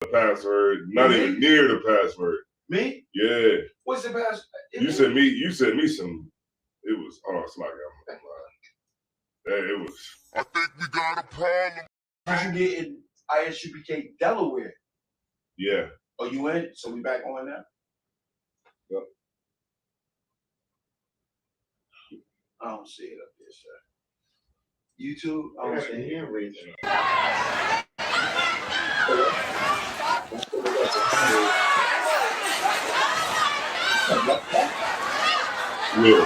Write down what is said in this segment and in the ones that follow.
the password, not even near the password. Me? Yeah. What's the password? You sent me some. It was somebody got it was. I think we got a problem. Did you get in ISUPK Delaware? Yeah. Oh, you in? So we back on now? Yep. I don't see it up there, sir. YouTube? I don't see it. Hand raising. Yeah.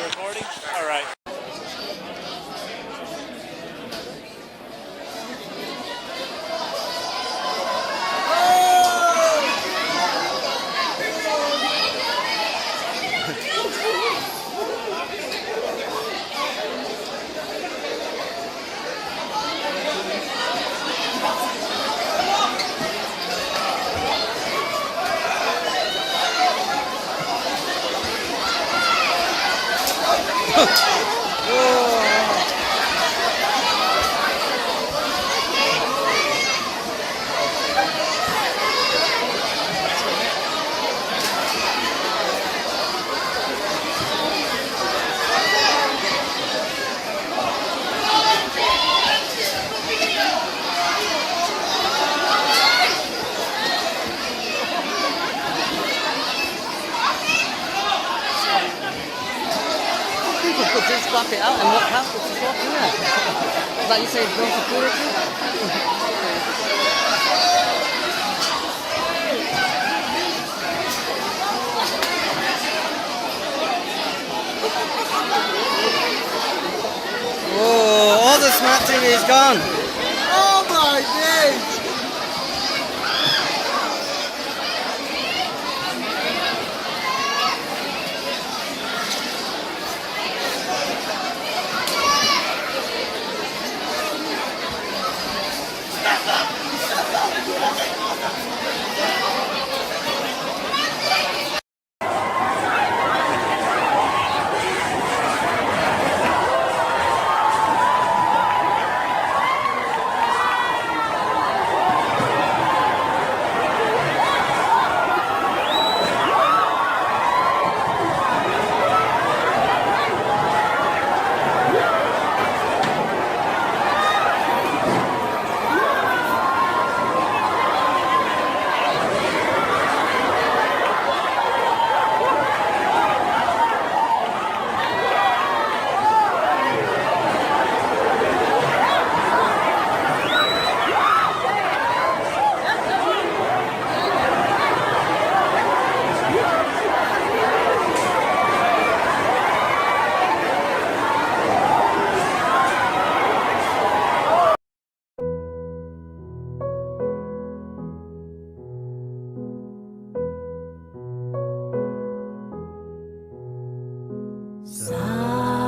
Recording? All right. Could just swap it out and walk out with the swap, yeah. Like you say, no security. Oh, all the smart TV is gone. Oh my days!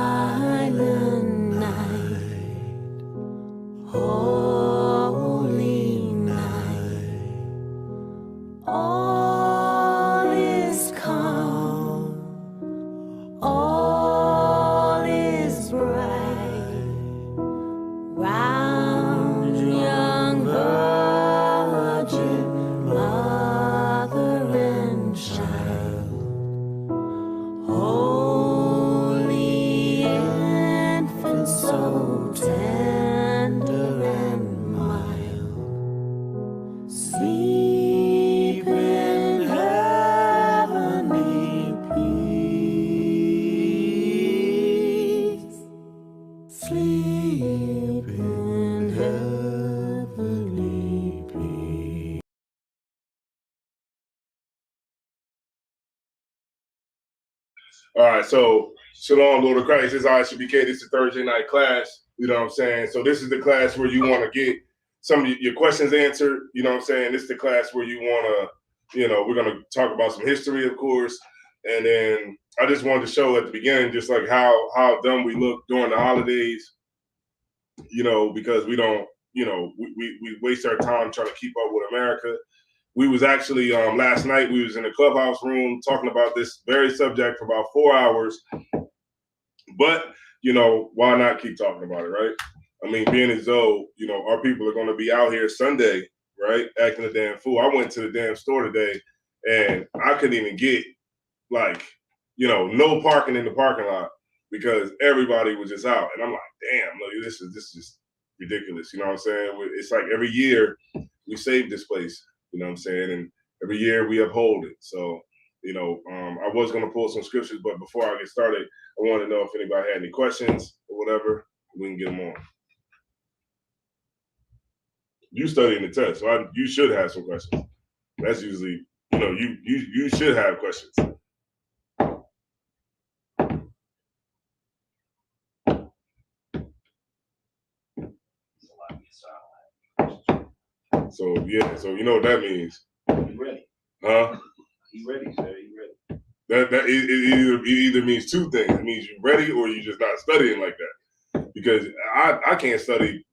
Silent night, holy night, all is calm, all is bright, round young virgin, mother and child. Holy infant, so tender and mild, sleep in heavenly peace. Sleep in heavenly peace. All right, so Shalom, Lord of Christ. This is ISBK. This is Thursday night class. You know what I'm saying? So this is the class where you want to get some of your questions answered. You know what I'm saying? This is the class where you want to, we're going to talk about some history, of course. And then I just wanted to show at the beginning just like how dumb we look during the holidays, because we don't, we waste our time trying to keep up with America. We was actually last night we was in a clubhouse room talking about this very subject for about 4 hours. But why not keep talking about it, right? I mean, being as though our people are going to be out here Sunday, right, acting a damn fool. I went to the damn store today, and I couldn't even get no parking in the parking lot because everybody was just out, and I'm like, damn, look, this is just ridiculous. You know what I'm saying? It's like every year we save this place. You know what I'm saying? And every year we uphold it. So, I was going to pull some scriptures, but before I get started, I want to know if anybody had any questions or whatever. We can get them on. You studying the test, so you should have some questions. That's usually, you should have questions. So yeah, so you know what that means. You ready? Huh? You ready, sir? You ready? It either means two things. It means you're ready or you're just not studying like that. Because I can't study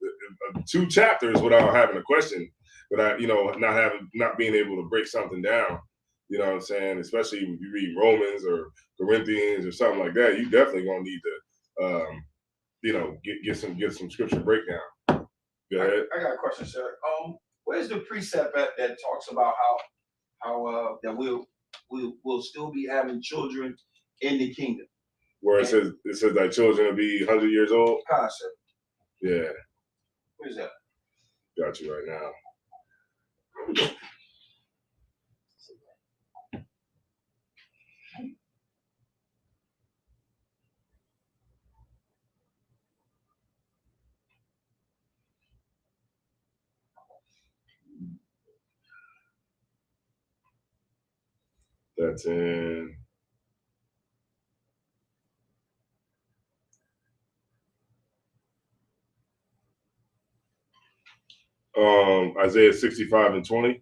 2 chapters without having a question, without not being able to break something down. You know what I'm saying? Especially if you read Romans or Corinthians or something like that, you definitely gonna need to get some scripture breakdown. Go ahead. I got a question, sir. Where's the precept that talks about how that we'll still be having children in the kingdom? Where it says that children will be 100 years old. Concept. Yeah. Where's that? Got you right now. That's in Isaiah 65:20. I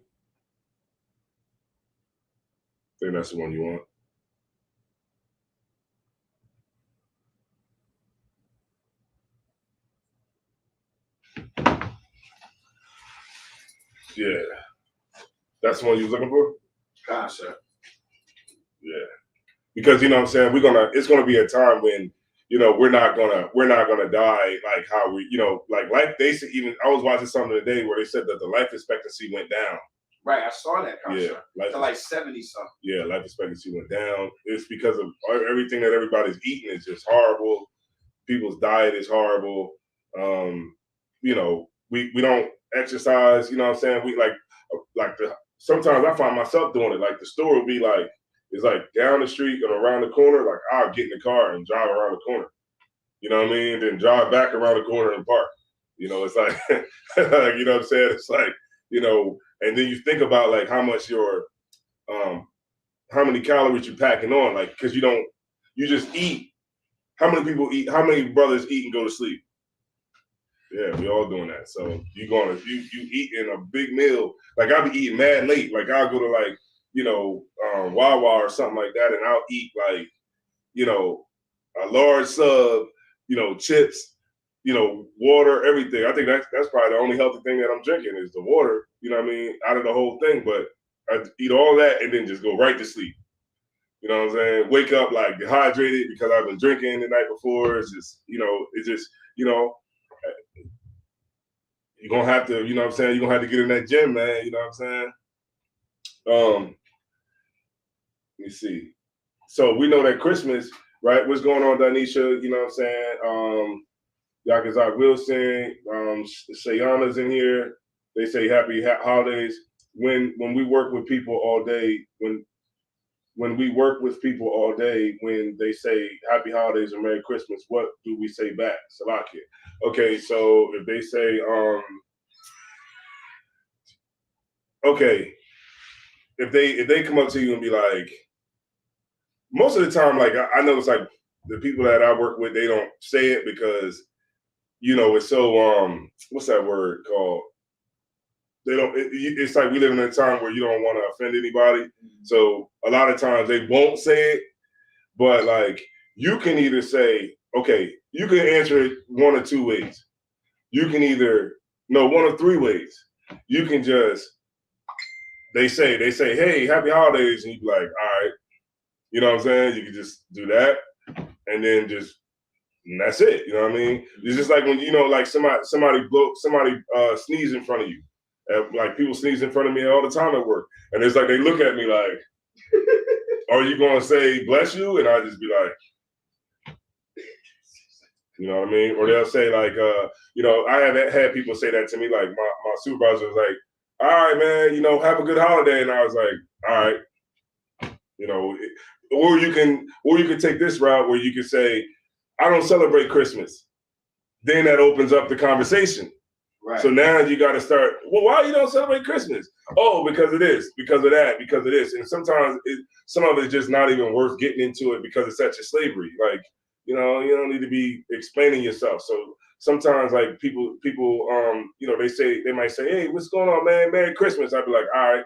think that's the one you want. Yeah. That's the one you was looking for? Concept. Yeah. Because you know what I'm saying, it's gonna be a time when we're not gonna die like how we like life. They said, even I was watching something today where they said that the life expectancy went down. Right, I saw that concept. Yeah, to like 70 something. Yeah, life expectancy went down. It's because of everything that everybody's eating is just horrible. People's diet is horrible. We don't exercise. You know what I'm saying? We sometimes I find myself doing it. Like the store will be like, it's like down the street and around the corner. Like I'll get in the car and drive around the corner. You know what I mean? Then drive back around the corner and park. It's like, like, you know what I'm saying? It's like, and then you think about like how much how many calories you're packing on, like, because you just eat. How many people eat? How many brothers eat and go to sleep? Yeah, we all doing that. So you eating a big meal. Like I'll be eating mad late. Like I'll go to like, Wawa or something like that, and I'll eat like, a large sub, chips, water, everything. I think that's probably the only healthy thing that I'm drinking is the water, what I mean, out of the whole thing. But I eat all that and then just go right to sleep. You know what I'm saying? Wake up like dehydrated because I've been drinking the night before. It's just, you're gonna have to, you know what I'm saying? You're gonna have to get in that gym, man. You know what I'm saying? Let me see. So we know that Christmas, right? What's going on, Danisha? You know what I'm saying? Yakazak Wilson, Shayana's in here. They say happy holidays. When we work with people all day, when we work with people all day, when they say happy holidays or Merry Christmas, what do we say back? Salakia. Okay, so if they say, okay, if they come up to you and be like, most of the time, like I know it's like the people that I work with, they don't say it because it's so what's that word called? They don't. It's like we live in a time where you don't want to offend anybody, so a lot of times they won't say it. But like you can either say, okay, you can answer it one or two ways. You can either no one of three ways. You can just they say, hey, happy holidays, and you be like, all right, you know what I'm saying? You can just do that, and then and that's it. You know what I mean? It's just like when like somebody sneeze in front of you. Like people sneeze in front of me all the time at work, and it's like they look at me like, "Are you going to say bless you?" And I just be like, you know what I mean? Or they'll say like, I have had people say that to me. Like my supervisor was like, "All right, man, have a good holiday," and I was like, "All right." Or you can take this route where you can say, I don't celebrate Christmas. Then that opens up the conversation. Right. So now you got to start, well, why you don't celebrate Christmas? Oh, because of this, because of that, because of this. And sometimes some of it's just not even worth getting into it because it's such a slavery. Like, you don't need to be explaining yourself. So sometimes like people, they might say, hey, what's going on, man? Merry Christmas. I'd be like, all right.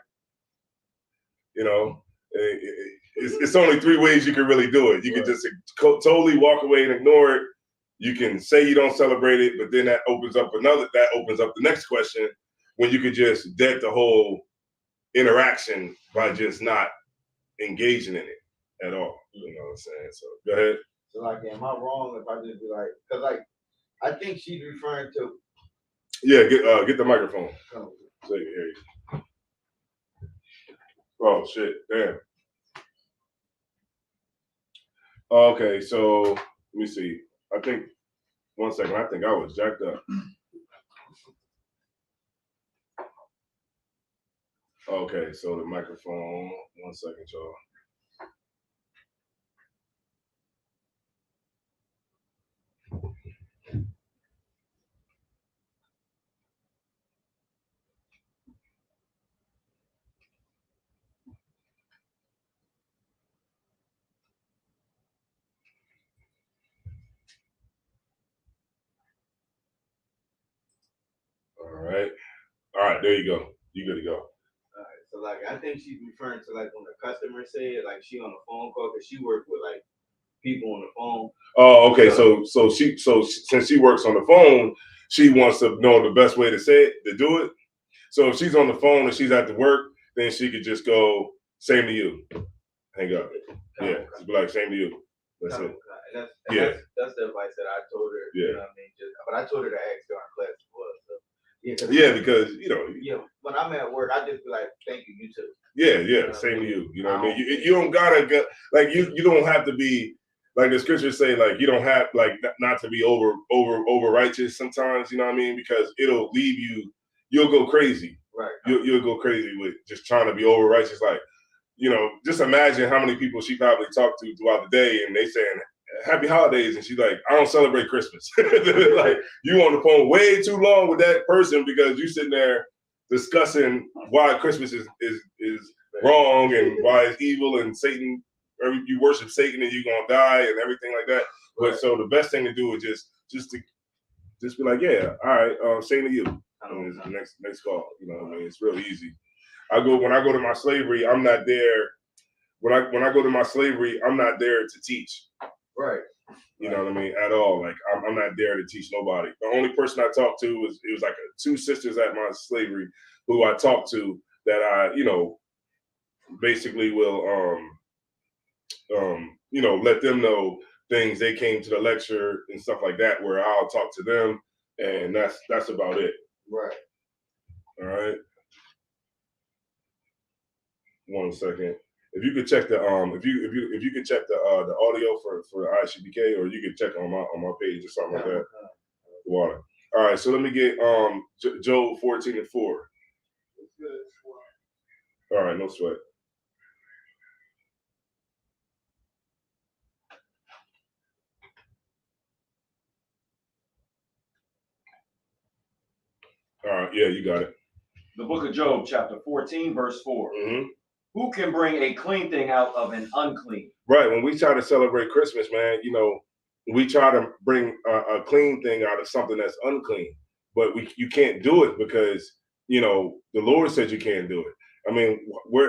It's only three ways you can really do it. You can just totally walk away and ignore it. You can say you don't celebrate it, but then that opens up the next question when you could just dead the whole interaction by just not engaging in it at all. You know what I'm saying? So go ahead. So like, am I wrong if I just be like, because like, I think she's referring to. Yeah, get the microphone so you can hear you. Oh shit! Damn. Okay, so let me see. I think 1 second. I think I was jacked up. Okay, so the microphone. 1 second, y'all. All right, there you go. You good to go. Alright, so like, I think she's referring to like when the customer said like she on the phone call because she worked with like people on the phone. Oh, okay. So since she works on the phone, she wants to know the best way to do it. So if she's on the phone and she's at the work, then she could just go, same to you. Hang up. Yeah, just be like, same to you. That's it. That's the advice that I told her. Yeah. You know what I mean? But I told her to ask her in class was. So, because Yeah, when I'm at work, I just be like, thank you, you too. Yeah, same to you. You know what I mean? You don't gotta go like you don't have to be like the scriptures say, like you don't have like not to be over righteous sometimes, you know what I mean? Because it'll leave you'll go crazy. Right. You'll go crazy with just trying to be over righteous. Like, just imagine how many people she probably talked to throughout the day and they saying happy holidays and she's like, I don't celebrate Christmas. Like you on the phone way too long with that person because you sitting there discussing why Christmas is wrong and why it's evil and Satan, or you worship Satan and you're gonna die and everything like that. Right. But so the best thing to do is just be like, yeah, all right, same to you. Next call. You know what I mean? It's real easy. When I go to my slavery, I'm not there. When I go to my slavery, I'm not there to teach. Right. You know what I mean? At all. Like I'm not there to teach nobody. The only person I talked to was like two sisters at my slavery who I talked to that I, basically will let them know things. They came to the lecture and stuff like that where I'll talk to them and that's about it. Right. All right. 1 second. If you could check the if you could check the audio for ICBK, or you could check on my page or something like that. Water. All right, so let me get Job 14:4. All right, no sweat. All right, yeah, you got it. The book of Job, chapter 14, verse 4. Mm-hmm. Who can bring a clean thing out of an unclean? Right. When we try to celebrate Christmas, man, we try to bring a clean thing out of something that's unclean, but you can't do it because the Lord said you can't do it. I mean,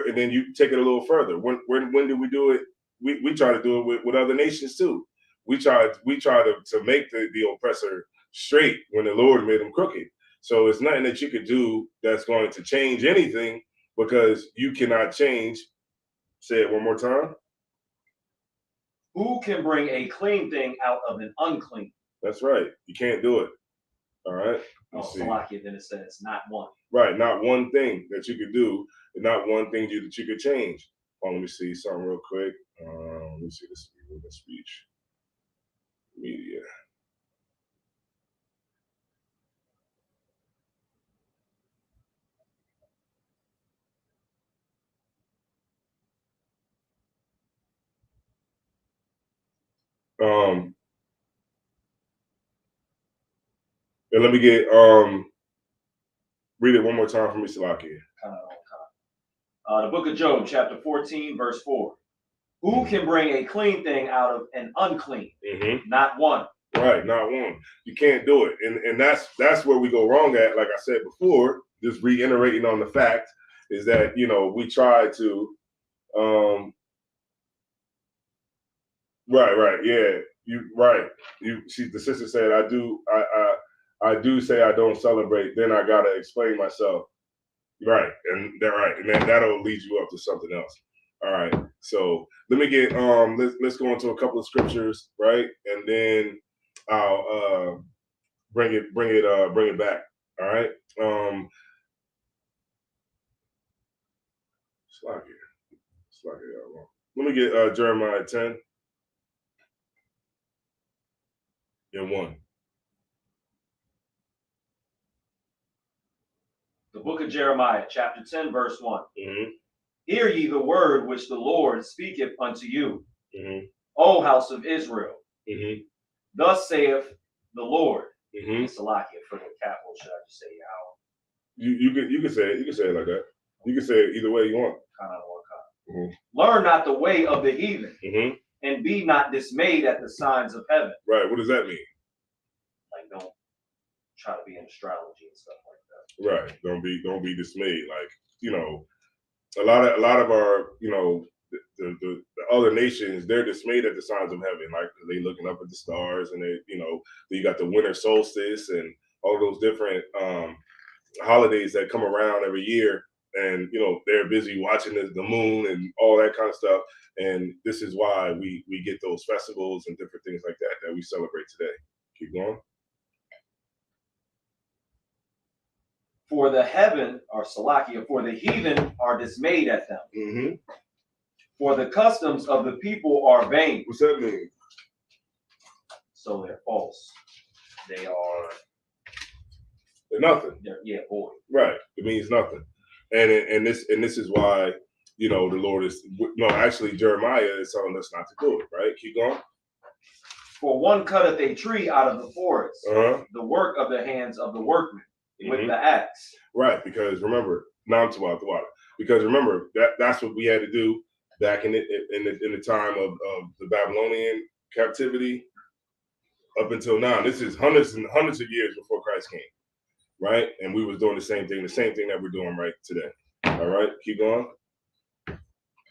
and then you take it a little further. When did we do it? We try to do it with other nations too. We try to make the oppressor straight when the Lord made him crooked. So it's nothing that you could do that's going to change anything because you cannot change. Say it one more time. Who can bring a clean thing out of an unclean? That's right. You can't do it. All right. Salakia, then it says not one. Right. Not one thing that you could do, and not one thing that you could change. Let me see something real quick. Let me see this speech. Media. And let me get read it one more time for me, Salakia. The book of Job, chapter 14, verse 4. Who can bring a clean thing out of an unclean? Mm-hmm. Not one. Right, not one. You can't do it, and that's where we go wrong at. Like I said before, just reiterating on the fact is that we try to, right, yeah, the sister said I do say I don't celebrate, then I gotta explain myself, right, and then that'll lead you up to something else. All right, so let me get let's go into a couple of scriptures, right, and then I'll bring it back. All right. Slack it. Let me get Jeremiah 10 and 1. The book of Jeremiah, chapter 10, verse 1. Mm-hmm. Hear ye the word which the Lord speaketh unto you, Mm-hmm. O house of Israel. Mm-hmm. Thus saith the Lord. Mm-hmm. Salakia for the capital, should I just say You can say it. You can say it like that. You can say it either way you want. Mm-hmm. Learn not the way of the heathen, mm-hmm. and be not dismayed at the signs of heaven. Right. What does that mean? Like, don't try to be in astrology and stuff like that. Right. Don't be dismayed. Like, a lot of our, the other nations, they're dismayed at the signs of heaven. Like they looking up at the stars, and they, you got the winter solstice and all those different holidays that come around every year. And they're busy watching the moon and all that kind of stuff. And this is why we get those festivals and different things like that we celebrate today. Keep going. For the heaven, or Salakia, for the heathen are dismayed at them. Mm-hmm. For the customs of the people are vain. What's that mean? So they're false. They're nothing. They're void. Right. It means nothing. And this is why the Lord is actually Jeremiah is telling us not to do it. Right. Keep going. For one cutteth a tree out of the forest, uh-huh. the work of the hands of the workman. Mm-hmm. With the axe. Right, because remember, because remember that's what we had to do back in the time of the Babylonian captivity up until now. This is hundreds and hundreds of years before Christ came, right? And we was doing the same thing that we're doing right today. All right, keep going.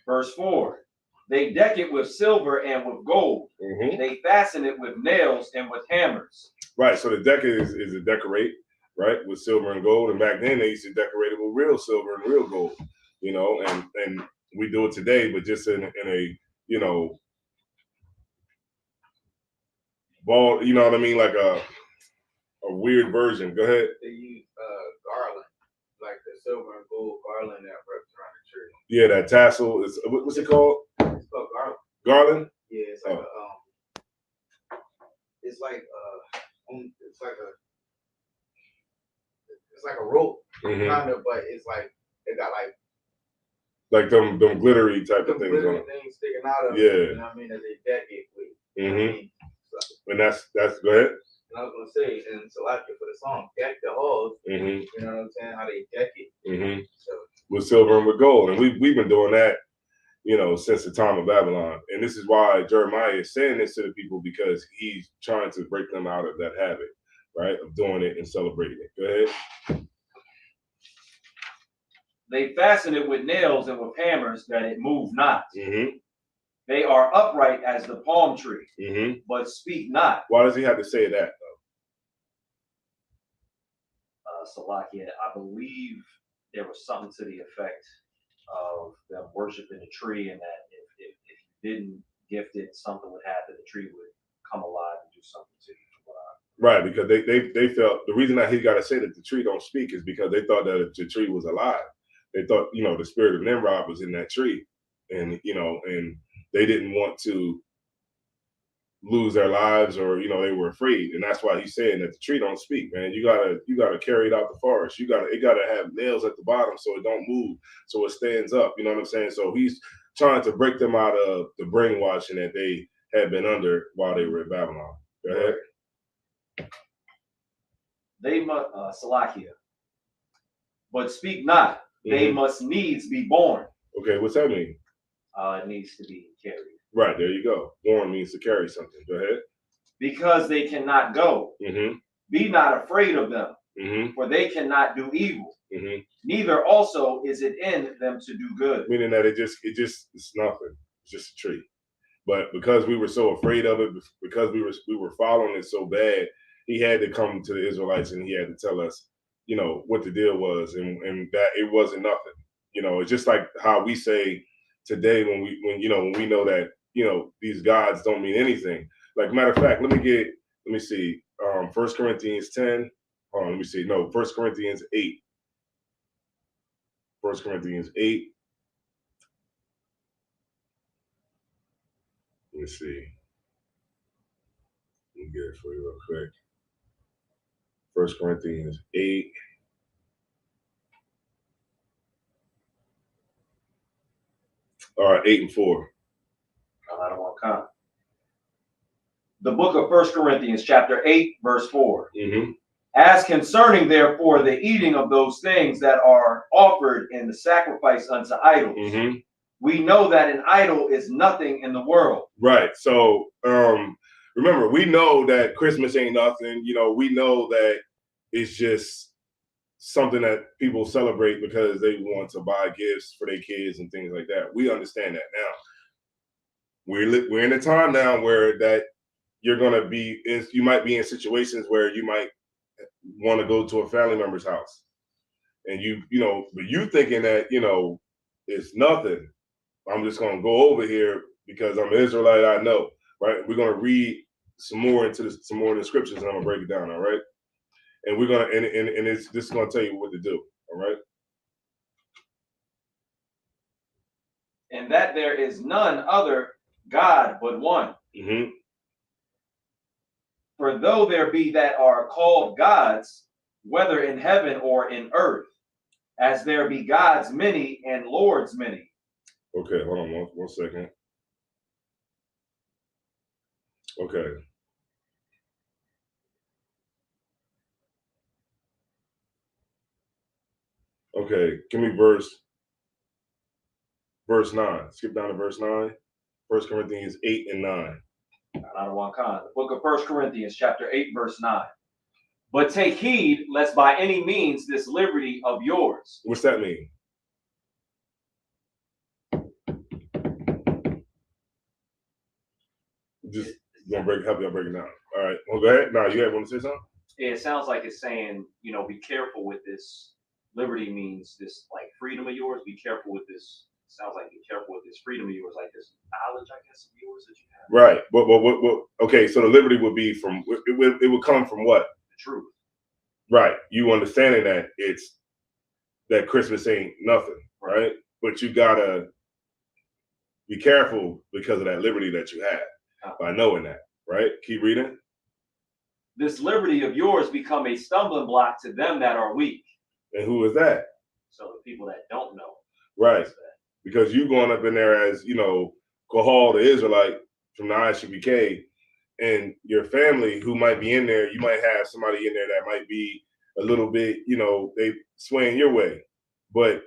Verse 4. They deck it with silver and with gold. Mm-hmm. They fasten it with nails and with hammers. Right, so the deck is a decorate. Right, with silver and gold, and back then they used to decorate it with real silver and real gold, and we do it today, but just in a ball, you know what I mean, like a weird version. Go ahead. They use garland, like the silver and gold garland that wraps around the tree. Yeah, that tassel is what's it called? It's called garland. Garland. Yeah, it's like it's like a rope, mm-hmm. kind of, but it's like it got like them glittery type of things glittery on it. Things sticking out of yeah. it. You know what I mean? That they deck it with. Mm-hmm. You know what I mean? And that's go ahead. And I was gonna say, and Salakia for the song, deck the halls. Mm-hmm. You know what I'm saying? How they deck it. Mm-hmm. So with silver and with gold. And we've been doing that, since the time of Babylon. And this is why Jeremiah is saying this to the people, because he's trying to break them out of that habit, right, of doing it and celebrating it. Go ahead. They fasten it with nails and with hammers that it move not. Mm-hmm. They are upright as the palm tree, Mm-hmm. but speak not. Why does he have to say that, though? Salakia, I believe there was something to the effect of them worshiping the tree, and that if you didn't gift it, something would happen. The tree would come alive and do something to you. Right, because they felt the reason that he got to say that the tree don't speak is because they thought that the tree was alive. They thought, the spirit of Nimrod was in that tree, and and they didn't want to lose their lives, or they were afraid, and that's why he's saying that the tree don't speak, man. You gotta carry it out the forest. It gotta have nails at the bottom so it don't move, so it stands up. You know what I'm saying? So he's trying to break them out of the brainwashing that they had been under while they were in Babylon. Go ahead. They must, Salakia, but speak not. They must needs be born. Okay, what's that mean? It needs to be carried. Right, there you go. Born means to carry something. Go ahead. Because they cannot go. Mm-hmm. Be not afraid of them, for they cannot do evil. Mm-hmm. Neither also is it in them to do good. Meaning that it's nothing. It's just a tree. But because we were so afraid of it, because we were following it so bad, he had to come to the Israelites and he had to tell us, what the deal was, and that it wasn't nothing. It's just like how we say today when we know that these gods don't mean anything. Like, matter of fact, let me see 1 Corinthians 10. Let me see. No, 1 Corinthians 8. 1 Corinthians 8. Let me see. Let me get it for you real quick. 1 Corinthians 8. All right, 8 and 4. I don't want to come. The book of 1 Corinthians, chapter 8, verse 4. Mm-hmm. As concerning, therefore, the eating of those things that are offered in the sacrifice unto idols, we know that an idol is nothing in the world. Right. So remember, we know that Christmas ain't nothing. We know that it's just something that people celebrate because they want to buy gifts for their kids and things like that. We understand that now. We're in a time now where that you're gonna be you might be in situations where you might want to go to a family member's house, and but you thinking that it's nothing. I'm just gonna go over here because I'm an Israelite. I know, right? We're gonna read some more of the scriptures, and I'm gonna break it down. All right, and we're gonna and it's this is gonna tell you what to do. All right. And that there is none other God but one. Mm-hmm. For though there be that are called gods, whether in heaven or in earth, as there be gods many and lords many. Okay, hold on one second. Okay. Okay, give me verse 9. Skip down to verse 9. 1 Corinthians 8 and 9. The book of 1 Corinthians, chapter 8, verse 9. But take heed, lest by any means this liberty of yours. What's that mean? Just help you break it down. All right. Well, go ahead. Now, you want to say something? It sounds like it's saying, be careful with this. Liberty means this, like, freedom of yours. Be careful with this. Sounds like be careful with this freedom of yours, like this knowledge, I guess, of yours that you have. Right. What? Okay. So the liberty would be from it would come from what? The truth. Right. You understanding that it's that Christmas ain't nothing, right? But you gotta be careful because of that liberty that you have by knowing that, right? Keep reading. This liberty of yours become a stumbling block to them that are weak. And who is that? So the people that don't know. Right. Because you going up in there as, Kahal, the Israelite from the ISUBK, and your family who might be in there, you might have somebody in there that might be a little bit, they swaying your way. But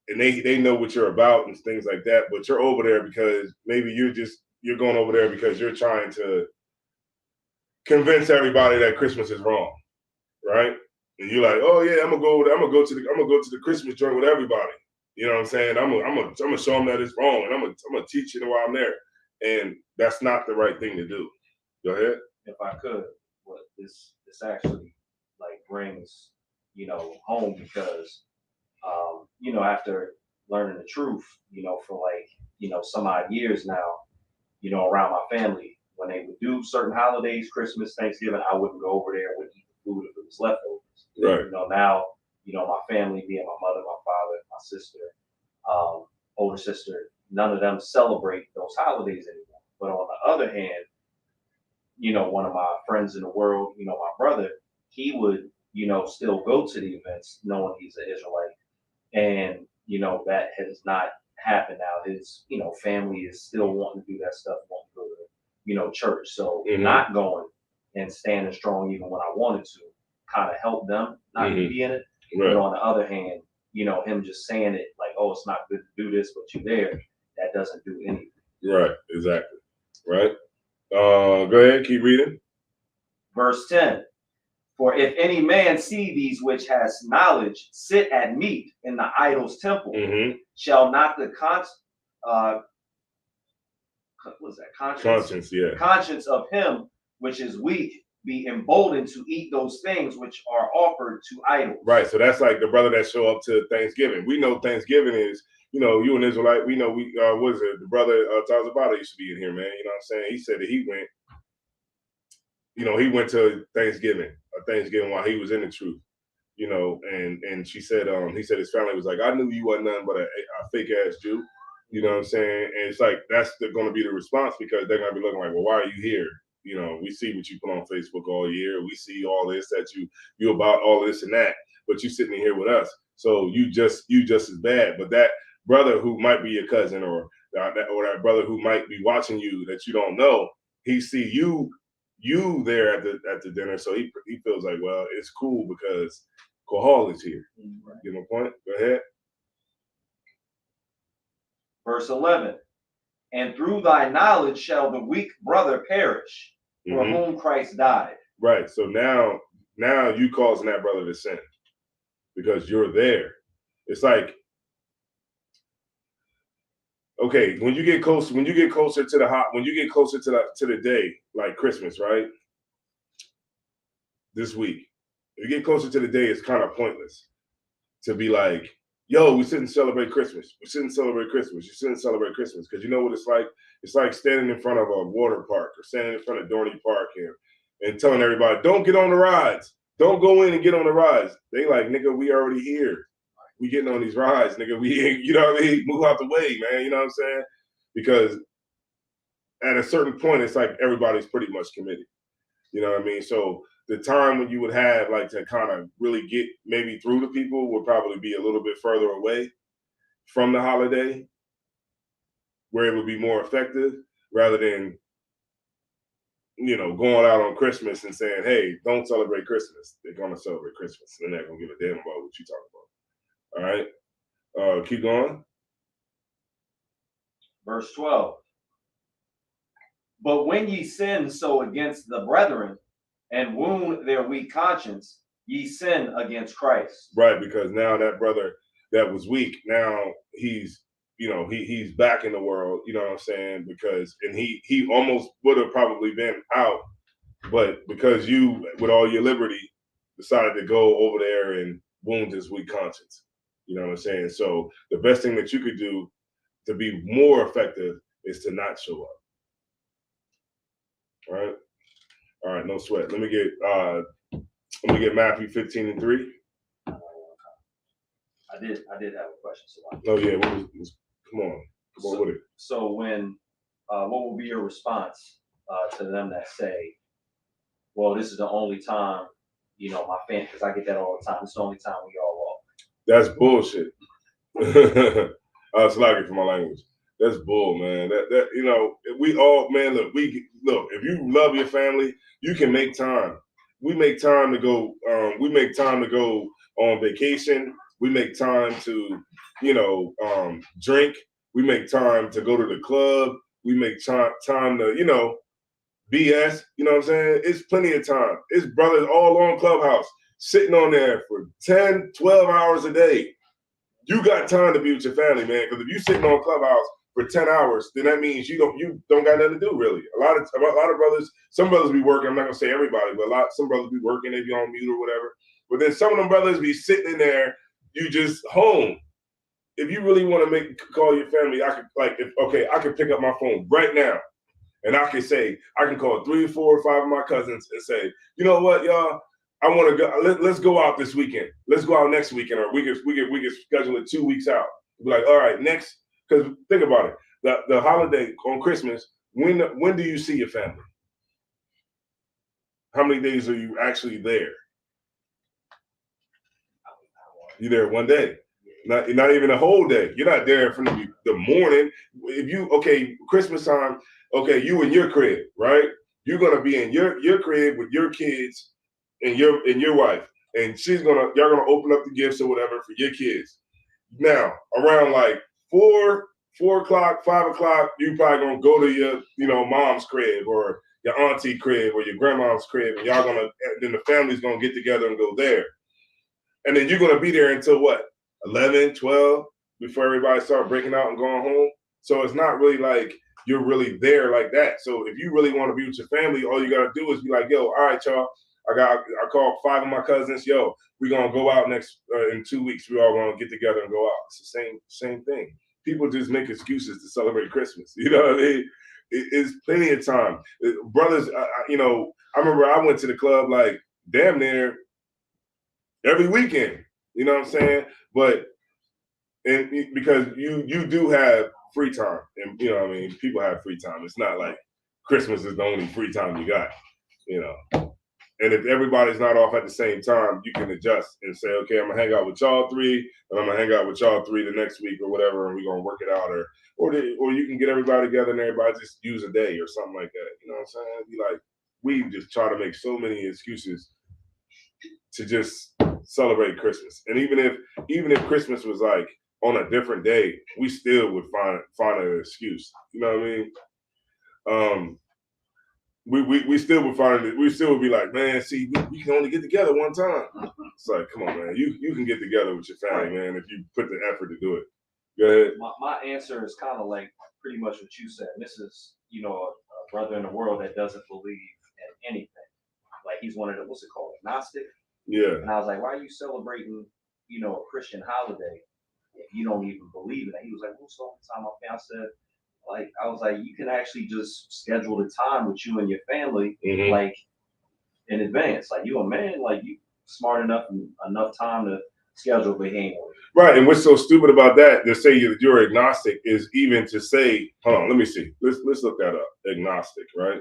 and they know what you're about and things like that. But you're over there because maybe you're going over there because you're trying to convince everybody that Christmas is wrong, right? And you're like, oh yeah, I'm gonna go to the Christmas joint with everybody. You know what I'm saying? I'm gonna show them that it's wrong, and I'm gonna teach it while I'm there. And that's not the right thing to do. Go ahead. If I could, what this actually like brings, home because, after learning the truth, for like, some odd years now, around my family, when they would do certain holidays, Christmas, Thanksgiving, I wouldn't go over there and wouldn't eat the food if it was leftovers. Right. Now, my family, being my mother, my father, my sister, older sister, none of them celebrate those holidays anymore. But on the other hand, one of my friends in the world, my brother, he would, still go to the events knowing he's an Israelite. And, that has not happened now. His, family is still wanting to do that stuff, wanting to go to, church. So not going and standing strong even when I wanted to kind of help them not to be in it. Right. But on the other hand, him just saying it like, oh, it's not good to do this, but you're there, that doesn't do anything. Right, exactly. Right. Go ahead, keep reading. Verse 10. For if any man see these which has knowledge sit at meat in the idol's temple, shall not the conscience of him which is weak be emboldened to eat those things which are offered to idols? Right. So that's like the brother that show up to Thanksgiving. We know Thanksgiving is, you an Israelite. We know what is it? The brother Tazabata used to be in here, man. You know what I'm saying? He said that he went to Thanksgiving while he was in the truth, and she said, he said his family was like, I knew you wasn't nothing but a fake ass Jew. You know what I'm saying? And it's like, that's going to be the response because they're going to be looking like, well, why are you here? We see what you put on Facebook all year. We see all this that you about all this and that, but you sitting here with us. So you just as bad. But that brother who might be your cousin or that brother who might be watching you that you don't know, he see you there at the dinner. So he feels like, well, it's cool because Kohal is here. Right. Get my point? Go ahead. Verse 11. And through thy knowledge shall the weak brother perish, for whom Christ died. Right. So now you causing that brother to sin because you're there. It's like, okay, when you get closer to the day, like Christmas, right? This week, if you get closer to the day, it's kind of pointless to be like, yo, we shouldn't celebrate Christmas. We shouldn't celebrate Christmas. You shouldn't celebrate Christmas. Because you know what it's like? It's like standing in front of a water park or standing in front of Dorney Park and telling everybody, don't get on the rides. Don't go in and get on the rides. They like, nigga, we already here. We getting on these rides, nigga. We ain't, you know what I mean? Move out the way, man. You know what I'm saying? Because at a certain point, it's like everybody's pretty much committed. You know what I mean? So the time when you would have like to kind of really get maybe through to people would probably be a little bit further away from the holiday where it would be more effective rather than, going out on Christmas and saying, hey, don't celebrate Christmas. They're going to celebrate Christmas. And they're not going to give a damn about what you talking about. All right. Keep going. Verse 12. But when ye sin so against the brethren and wound their weak conscience, ye sin against Christ. Right, because now that brother that was weak, now he's back in the world, you know what I'm saying? And he almost would have probably been out, but because you, with all your liberty, decided to go over there and wound his weak conscience. You know what I'm saying? So the best thing that you could do to be more effective is to not show up. All right, no sweat. Let me get Matthew 15:3. I did have a question, so Oh yeah, come on with it. So when what will be your response to them that say, well, this is the only time, my family, because I get that all the time, it's the only time we all walk. That's bullshit. It's lucky for my language. That's bull, man. That we all, man. Look, if you love your family, you can make time. We make time to go. We make time to go on vacation. We make time to, drink. We make time to go to the club. We make time to, BS. You know what I'm saying? It's plenty of time. It's brothers all on Clubhouse sitting on there for 10, 12 hours a day. You got time to be with your family, man. Because if you sitting on Clubhouse for 10 hours, then that means you don't got nothing to do really. A lot of brothers, some brothers be working. I'm not gonna say everybody, but some brothers be working, they be on mute or whatever. But then some of them brothers be sitting in there, you just home. If you really want to call your family, I could pick up my phone right now. And I can call 3 or 4 or 5 of my cousins and say, you know what, y'all, I want to go. Let's go out this weekend. Let's go out next weekend, or we can schedule it 2 weeks out. Be like, all right, next. Because think about it, the holiday on Christmas. When do you see your family? How many days are you actually there? You're there one day. Not even a whole day. You're not there from the morning. If Christmas time, you in your crib, right? You're gonna be in your crib with your kids and your wife, and y'all gonna open up the gifts or whatever for your kids. Now around like 4 o'clock, 5 o'clock, you probably gonna go to your mom's crib or your auntie crib or your grandma's crib, and then the family's gonna get together and go there, and then you're gonna be there until what? 11, 12, before everybody start breaking out and going home. So it's not really like you're really there like that. So if you really want to be with your family, all you got to do is be like, yo, all right, y'all, I called 5 of my cousins. Yo, we're going to go out in 2 weeks. We all going to get together and go out. It's the same thing. People just make excuses to celebrate Christmas. You know what I mean? It's plenty of time. Brothers, I remember I went to the club like damn near every weekend. You know what I'm saying? But because you do have free time, and you know what I mean, people have free time. It's not like Christmas is the only free time you got, And if everybody's not off at the same time, you can adjust and say, okay, I'm gonna hang out with y'all 3, and I'm gonna hang out with y'all 3 the next week or whatever, and we're gonna work it out, or you can get everybody together and everybody just use a day or something like that. You know what I'm saying? Be like, we just try to make so many excuses to just celebrate Christmas. And even if Christmas was like on a different day, we still would find an excuse. You know what I mean? We still would find it. We still would be like, man, see, we can only get together one time. It's like, come on, man, you can get together with your family, man, if you put the effort to do it. Go ahead. My answer is kind of like pretty much what you said. This is, a brother in the world that doesn't believe in anything. Like he's one of the, what's it called, agnostic? Yeah. And I was like, why are you celebrating, a Christian holiday if you don't even believe in it? He was like, what's the only time I said, I was like, you can actually just schedule the time with you and your family, like in advance. Like you a man, like you smart enough time to schedule, but he ain't working. Right, and what's so stupid about that? To say you're agnostic is even to say, hold on, let me see. Let's look that up. Agnostic, right?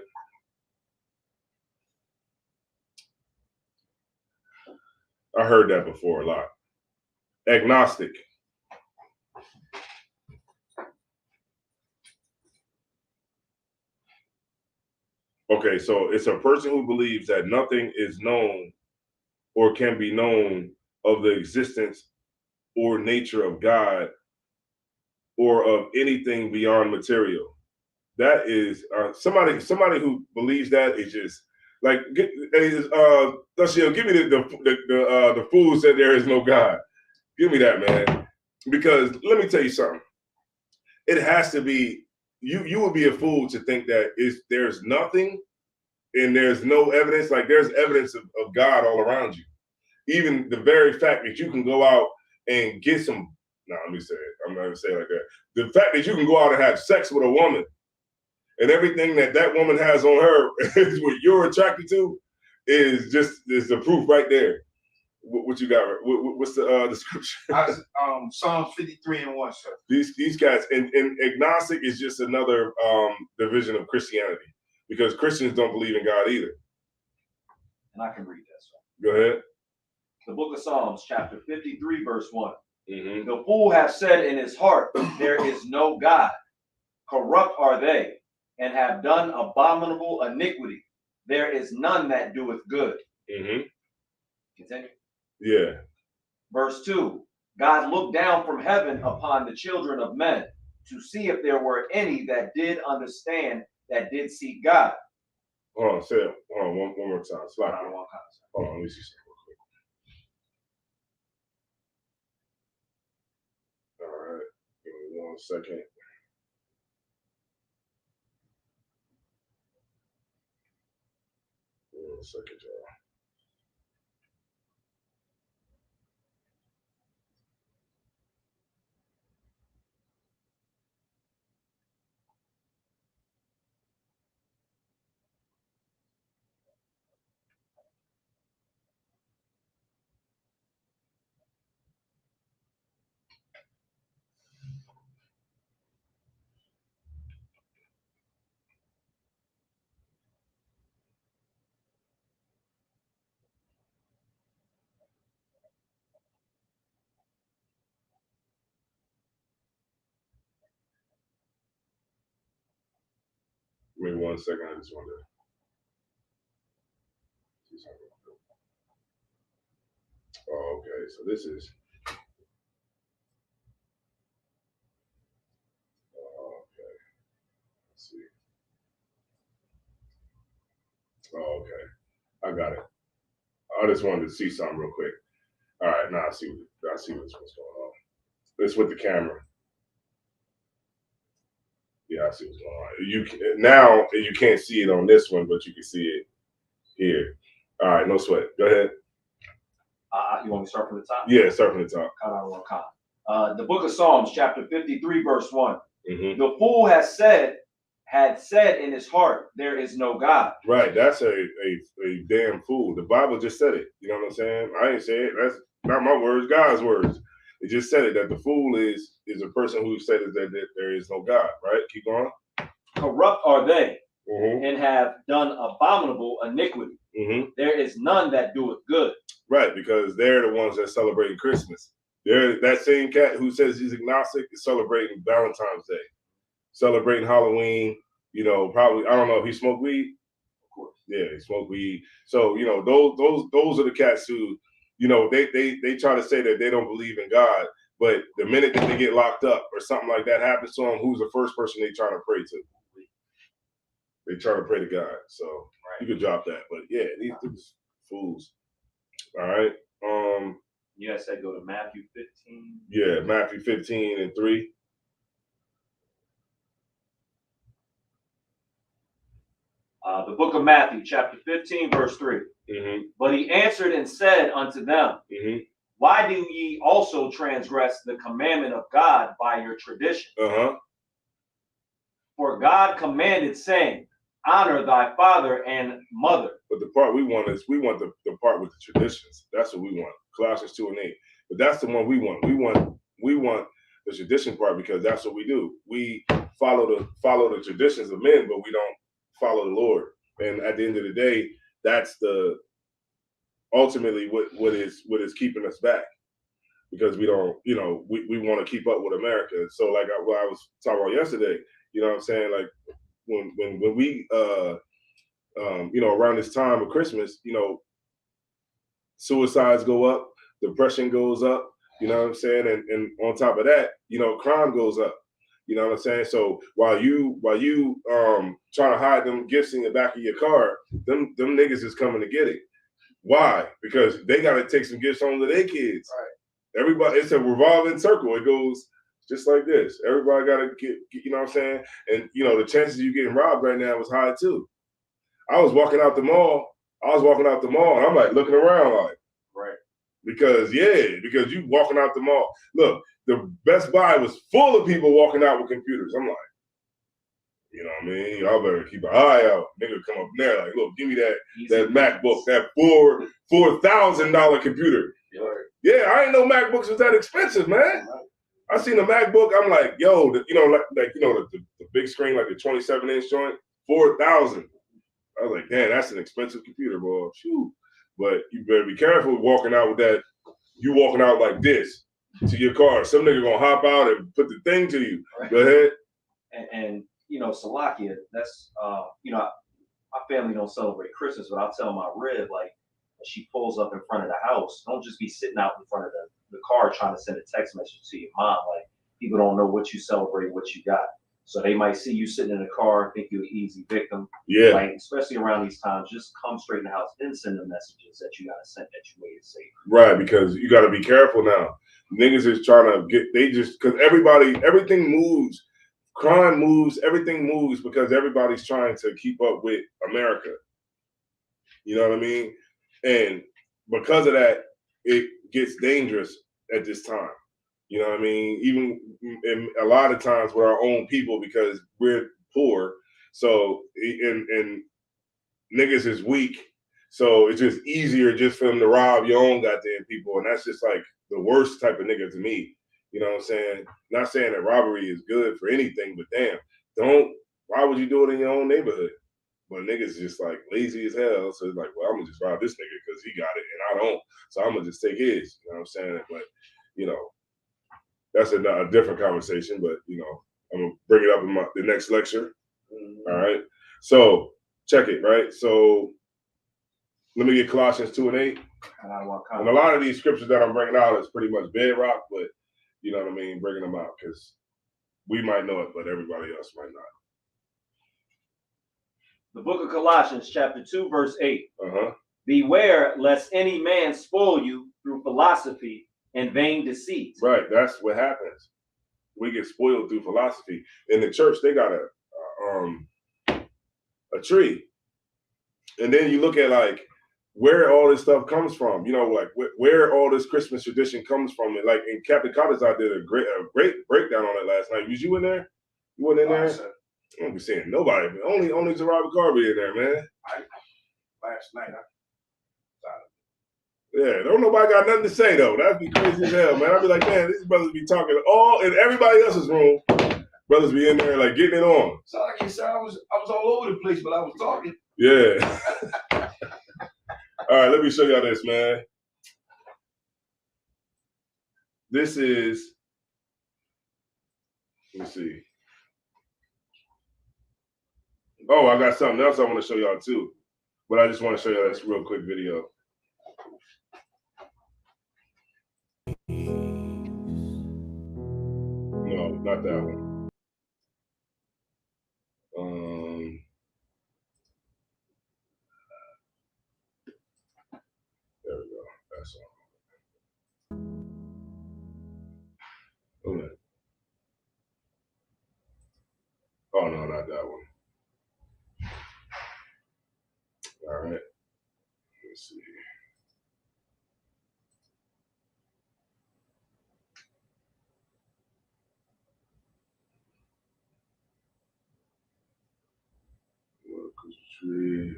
I heard that before a lot. Agnostic. Okay, so it's a person who believes that nothing is known or can be known of the existence or nature of God or of anything beyond material. That is somebody who believes that is just like, Thashio, give me the fools that there is no God. Give me that, man. Because let me tell you something. It has to be, you would be a fool to think that there's nothing and there's no evidence. Like there's evidence of God all around you. Even the very fact that you can go out and get some, let me say it. I'm not gonna say it like that. The fact that you can go out and have sex with a woman and everything that woman has on her is what you're attracted to is the proof right there. What you got? What's the scripture? Psalm 53:1, sir. These guys, and agnostic is just another division of Christianity because Christians don't believe in God either. And I can read that, sir. Go ahead. The book of Psalms, chapter 53, verse 1. Mm-hmm. The fool hath said in his heart, there is no God. Corrupt are they, and have done abominable iniquity. There is none that doeth good. Mm-hmm. Continue. Yeah. Verse 2. God looked down from heaven upon the children of men to see if there were any that did understand, that did seek God. Hold on, say it. Hold on, one more time. Slide. Not one concept. Hold on, let me see something real quick. All right, give me 1 second. One second, y'all. Give me 1 second. I just wanted to see something. Oh, okay. So this is. Okay. Let's see. Oh, okay. I got it. I just wanted to see something real quick. All right, now I see what's going on. It's with the camera. Yeah, I see what's going on. Now you can't see it on this one, but you can see it here. All right, no sweat. Go ahead. You want me to start from the top? Yeah, start from the top. The book of Psalms, chapter 53, verse 1. Mm-hmm. The fool had said in his heart, there is no God. Right, that's a damn fool. The Bible just said it. You know what I'm saying? I ain't say it. That's not my words, God's words. It just said it, that the fool is a person who said that there is no God, right? Keep going. Corrupt are they, Mm-hmm. and have done abominable iniquity. Mm-hmm. There is none that doeth good. Right, because they're the ones that celebrating Christmas. They're that same cat who says he's agnostic is celebrating Valentine's Day, celebrating Halloween. You know, probably I don't know if he smoked weed. Of course. Yeah, he smoked weed. So you know, those are the cats who, you know, they try to say that they don't believe in God, but the minute that they get locked up or something like that happens to them, who's the first person they try to pray to? They try to pray to God. So you could drop that, but yeah, these fools. All right. You guys said go to Matthew 15. Yeah, Matthew 15 and 3. The book of Matthew, chapter 15, verse 3. Mm-hmm. But he answered and said unto them, Mm-hmm. why do ye also transgress the commandment of God by your tradition? Uh-huh. For God commanded, saying, honor thy father and mother. But the part we want is the part with the traditions. That's what we want. Colossians 2 and 8. But that's the one we want. We want the tradition part because that's what we do. We follow the traditions of men, but we don't follow the Lord. And at the end of the day, that's the ultimately what is keeping us back. Because we don't, you know, we want to keep up with America. So like what I was talking about yesterday, you know what I'm saying? Like when we you know, around this time of Christmas, you know, suicides go up, depression goes up, you know what I'm saying? And on top of that, you know, crime goes up. You know what I'm saying? So while you trying to hide them gifts in the back of your car, them niggas is coming to get it. Why? Because they gotta take some gifts home to their kids. Right. Everybody, it's a revolving circle. It goes just like this. Everybody gotta get, you know what I'm saying? And you know, the chances of you getting robbed right now is high too. I was walking out the mall, and I'm like looking around like, right. Because you walking out the mall. Look, the Best Buy was full of people walking out with computers. I'm like, you know what I mean? Y'all better keep an eye out. Nigga come up there like, look, give me that MacBook, that $4,000 computer. Yeah, I didn't know MacBooks was that expensive, man. I seen a MacBook. I'm like, yo, the big screen, like the 27-inch joint, 4,000. I was like, damn, that's an expensive computer, boy. Phew. But you better be careful walking out with that. You walking out like this to your car. Some nigga gonna hop out and put the thing to you. Right. Go ahead. And you know, Salakia, that's you know, my family don't celebrate Christmas, but I'll tell my rib, like, when she pulls up in front of the house, don't just be sitting out in front of the car trying to send a text message to your mom. Like, people don't know what you celebrate, what you got. So they might see you sitting in a car and think you're an easy victim. Yeah. Like, especially around these times, just come straight in the house and send the messages that you gotta send that you made it safe. Right, because you got to be careful now. Niggas is trying to because everything moves. Crime moves, everything moves because everybody's trying to keep up with America. You know what I mean? And because of that, it gets dangerous at this time. You know what I mean? Even in a lot of times with our own people because we're poor. So, and niggas is weak. So it's just easier just for them to rob your own goddamn people. And that's just like the worst type of nigga to me. You know what I'm saying? Not saying that robbery is good for anything, but damn, why would you do it in your own neighborhood? But niggas just like lazy as hell. So it's like, well, I'm gonna just rob this nigga because he got it and I don't. So I'm gonna just take his. You know what I'm saying? But, you know, that's a different conversation. But, you know, I'm gonna bring it up in the next lecture. All right. So check it, right? So let me get Colossians 2:8. And a lot of these scriptures that I'm bringing out is pretty much bedrock, but you know what I mean, bringing them out because we might know it, but everybody else might not. The book of Colossians, chapter 2, verse 8. Uh-huh. Beware lest any man spoil you through philosophy and vain deceit. Right, that's what happens. We get spoiled through philosophy. In the church, they got a tree, and then you look at like where all this stuff comes from. You know, like where all this Christmas tradition comes from. And like in Captain Cottage, I did a great breakdown on it last night. Was you in there? You weren't in there? I don't be saying nobody. Only Gerard Carby in there, man. Last night, Yeah, don't nobody got nothing to say though. That'd be crazy as hell, man. I'd be like, man, these brothers be talking all in everybody else's room. Brothers be in there like getting it on. So like you said, I was all over the place, but I was talking. Yeah. All right, let me show y'all this, man. This is, let me see. Oh, I got something else I want to show y'all too. But I just want to show y'all this real quick video. No, not that one. There we go. That's all. Okay. Oh no, not that one. All right. Let's see. Tree.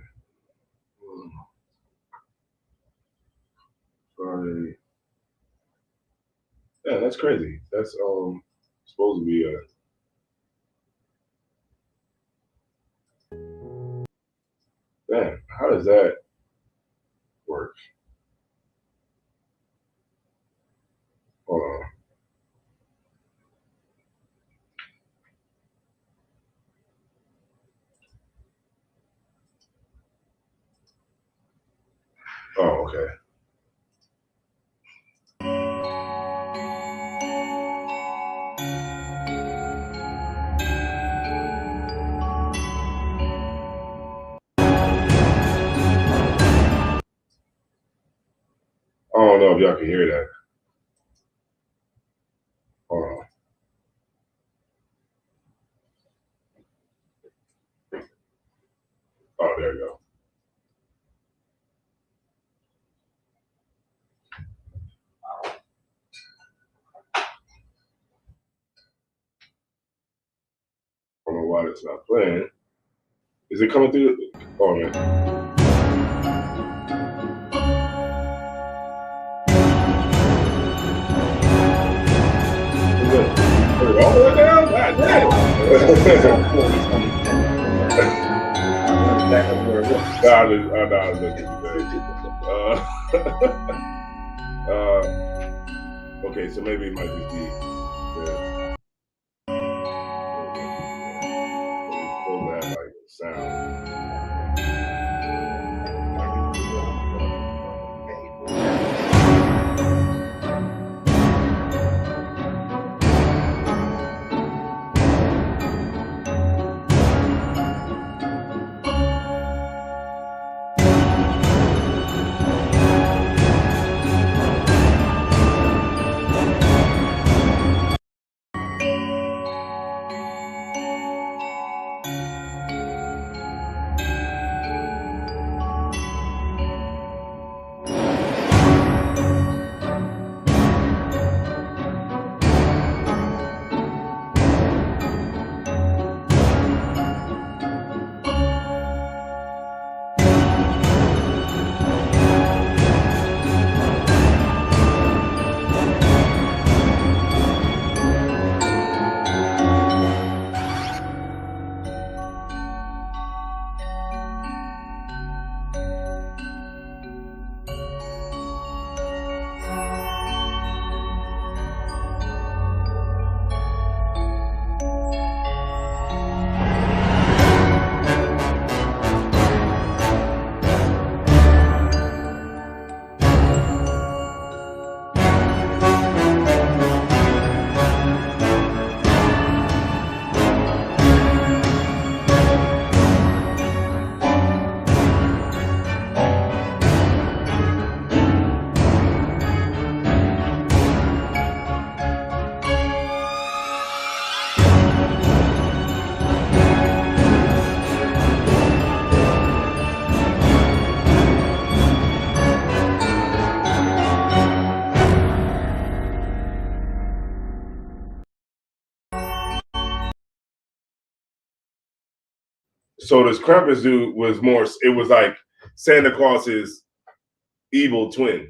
Friday. Yeah, that's crazy. That's supposed to be a. Man, how does that work? Hold on. Oh, okay. I don't know if y'all can hear that. Hold on. Oh, there you go. I don't know why it's not playing. Is it coming through? Oh, man. All the way down? God damn. I was looking today. Okay, so maybe it might just be. Yeah. It's supposed to have like sound. So this Krampus dude was more. It was like Santa Claus's evil twin.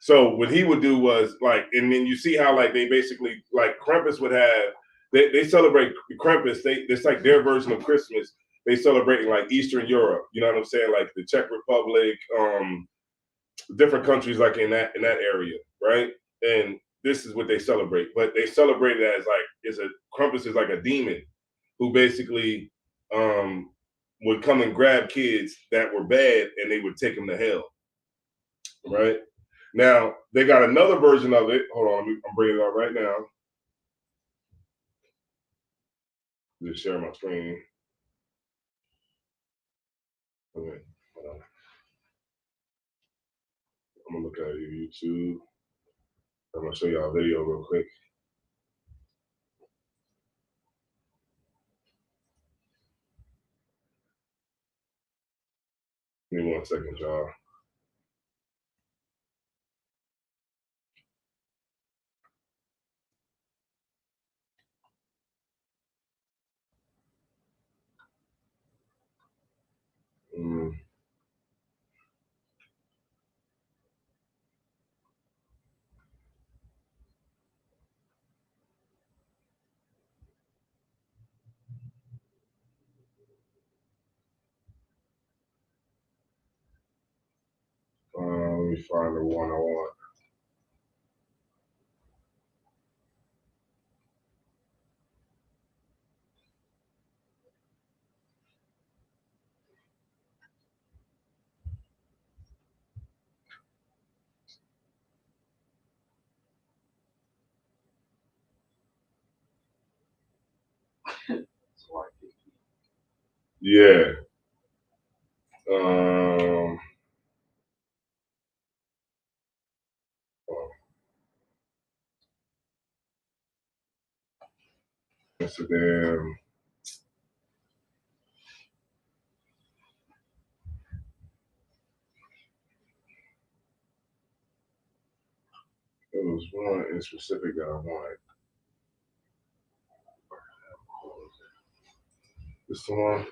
So what he would do was like, and then you see how like they basically like Krampus would have. They celebrate Krampus. It's like their version of Christmas. They celebrate in like Eastern Europe. You know what I'm saying? Like the Czech Republic, different countries like in that area, right? And this is what they celebrate. But they celebrate it as like Krampus is like a demon who basically would come and grab kids that were bad and they would take them to hell, right? Now they got another version of it. Hold on, I'm bringing it up right now. Just share my screen. Okay, hold on. I'm gonna look at YouTube. I'm gonna show y'all a video real quick. Give me 1 second, y'all. Let me find the one I want. Yeah. Instagram. There was one in specific that I wanted. This the one.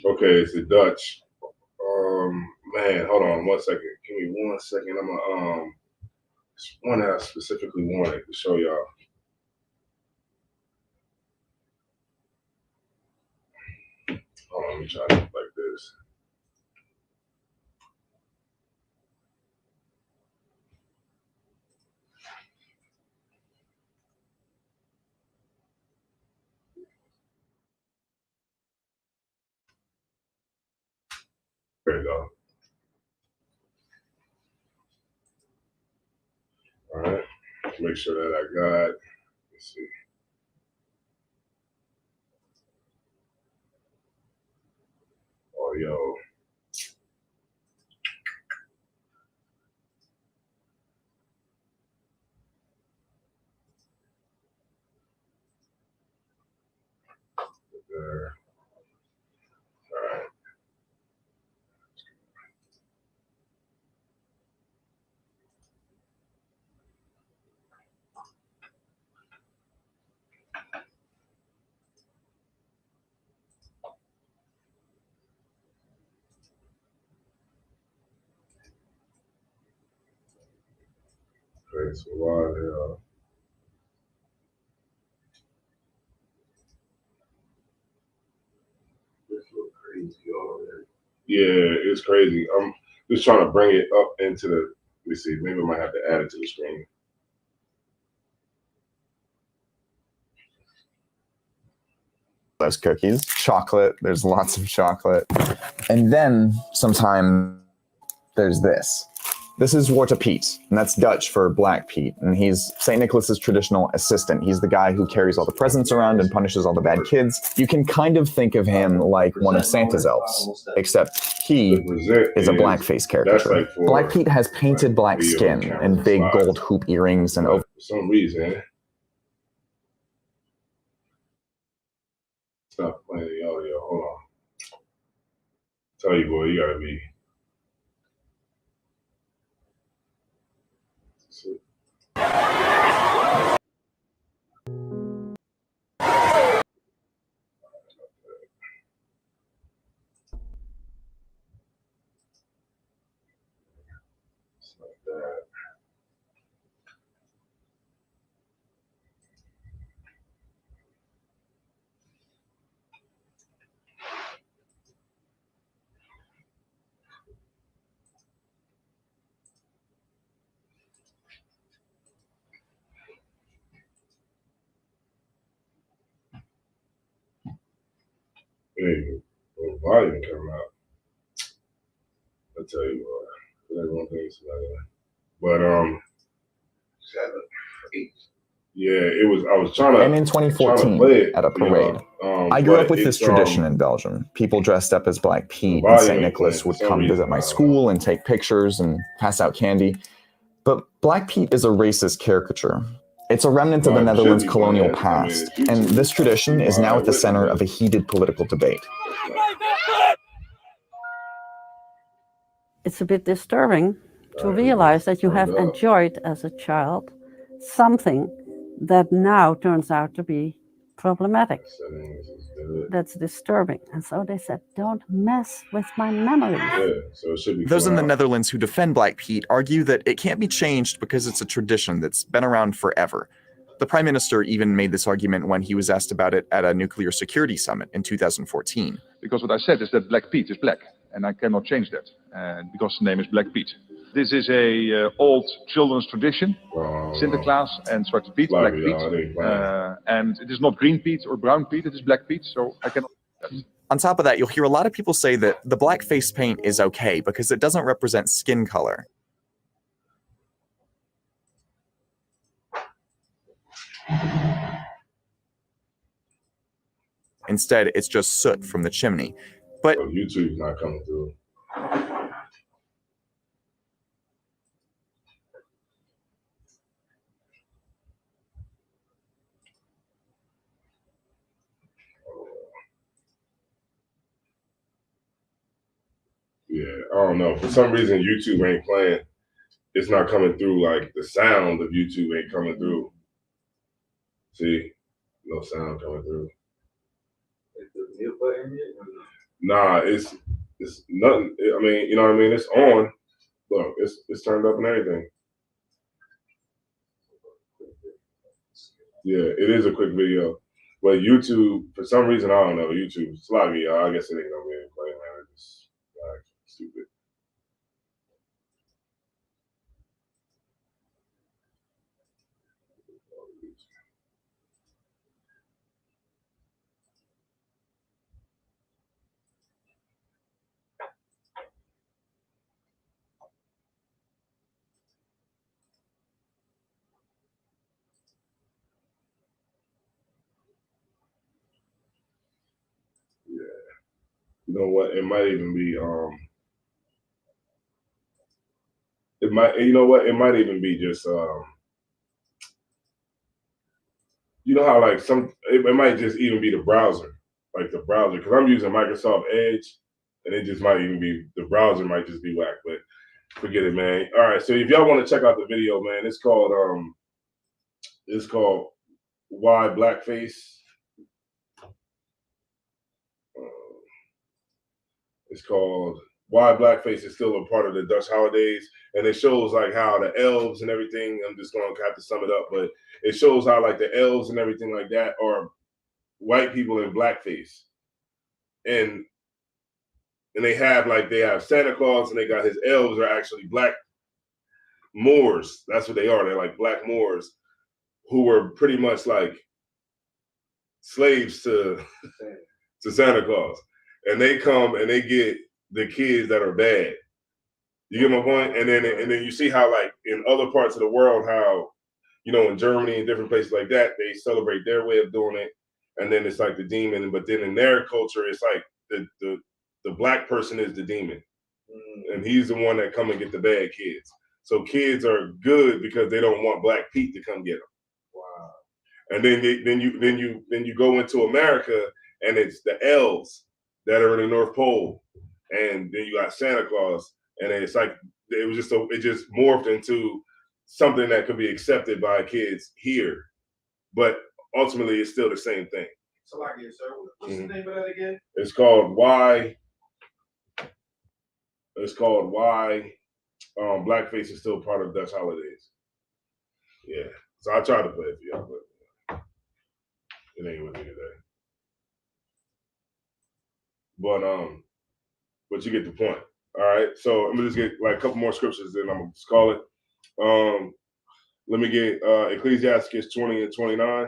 Okay, it's the Dutch. Man, hold on 1 second. Give me 1 second. I'm gonna it's one that I specifically wanted to show y'all. Hold on, let me try to look like this. There you go. All right. Make sure that I got. Let's see. Audio. There. All right. Okay, so why this look crazy already. Yeah, it's crazy. I'm just trying to bring it up into the. Let me see. Maybe I might have to add it to the screen. Those cookies, chocolate. There's lots of chocolate, and then sometimes there's this. This is Zwarte Piet, and that's Dutch for Black Pete, and he's St. Nicholas's traditional assistant. He's the guy who carries all the presents around and punishes all the bad kids. You can kind of think of him like one of Santa's elves, except he is a blackface caricature. Like Black Pete has painted black skin and big gold hoop earrings and over. For some reason. Stop playing the audio. Hold on. Tell you, boy, you gotta be. Hey, volume coming out. I'll tell you what. Everyone thinks about it. But 7, 8. yeah, it was. I was trying to. And in trying to 2014, play it at a parade, I grew up with this tradition in Belgium. People dressed up as Black Pete and St. Nicholas would come visit my school and take pictures and pass out candy. But Black Pete is a racist caricature. It's a remnant of the Netherlands' colonial past, and this tradition is now at the center of a heated political debate. It's a bit disturbing to realize that you have enjoyed as a child something that now turns out to be problematic. That's disturbing. And so they said, don't mess with my memories. Yeah, so it should be. Those in the Netherlands who defend Black Pete argue that it can't be changed because it's a tradition that's been around forever. The Prime Minister even made this argument when he was asked about it at a nuclear security summit in 2014. Because what I said is that Black Pete is black, and I cannot change that, because the name is Black Pete. This is a old children's tradition, Sinterklaas and Zwarte Piet, Black Pete, and it is not green Pete or brown Pete, it is Black Pete, so I cannot change that. On top of that, you'll hear a lot of people say that the black face paint is okay because it doesn't represent skin color. Instead, it's just soot from the chimney. But YouTube's not coming through. Yeah, I don't know. For some reason, YouTube ain't playing. It's not coming through. Like the sound of YouTube ain't coming through. See, no sound coming through. Is the mute button hit or no? Nah, it's nothing. I mean, you know what I mean? It's on. Look, it's turned up and everything. Yeah, it is a quick video. But YouTube, for some reason, I don't know. YouTube, it's a lot of y'all. I guess it ain't gonna be playing, man. It's like stupid. You know what? It might even be it might, you know what? It might even be just you know how like it might just even be the browser. Like the browser, because I'm using Microsoft Edge and it just might even be the browser might just be whack, but forget it, man. All right, so if y'all want to check out the video, man, it's called Why Blackface. It's called Why Blackface is Still a Part of the Dutch Holidays. And it shows like how the elves and everything, I'm just gonna have to sum it up, but it shows how like the elves and everything like that are white people in blackface. And they have Santa Claus and they got his elves are actually black Moors. That's what they are. They're like black Moors who were pretty much like slaves to Santa Claus. And they come and they get the kids that are bad. You get my point? And then you see how like in other parts of the world, how, you know, in Germany and different places like that, they celebrate their way of doing it. And then it's like the demon. But then in their culture, it's like the black person is the demon. And he's the one that come and get the bad kids. So kids are good because they don't want Black Pete to come get them. Wow. And then you go into America and it's the elves that are in the North Pole, and then you got Santa Claus, and it's like it just morphed into something that could be accepted by kids here, but ultimately it's still the same thing. So like, sir, what's the name of that again? It's called Why. It's called Why Blackface is Still Part of Dutch Holidays. Yeah, so I tried to play it for y'all, but it ain't with me today. But you get the point. All right. So I'm gonna just get like a couple more scriptures, then I'm gonna just call it. Let me get Ecclesiastes 20 and 29.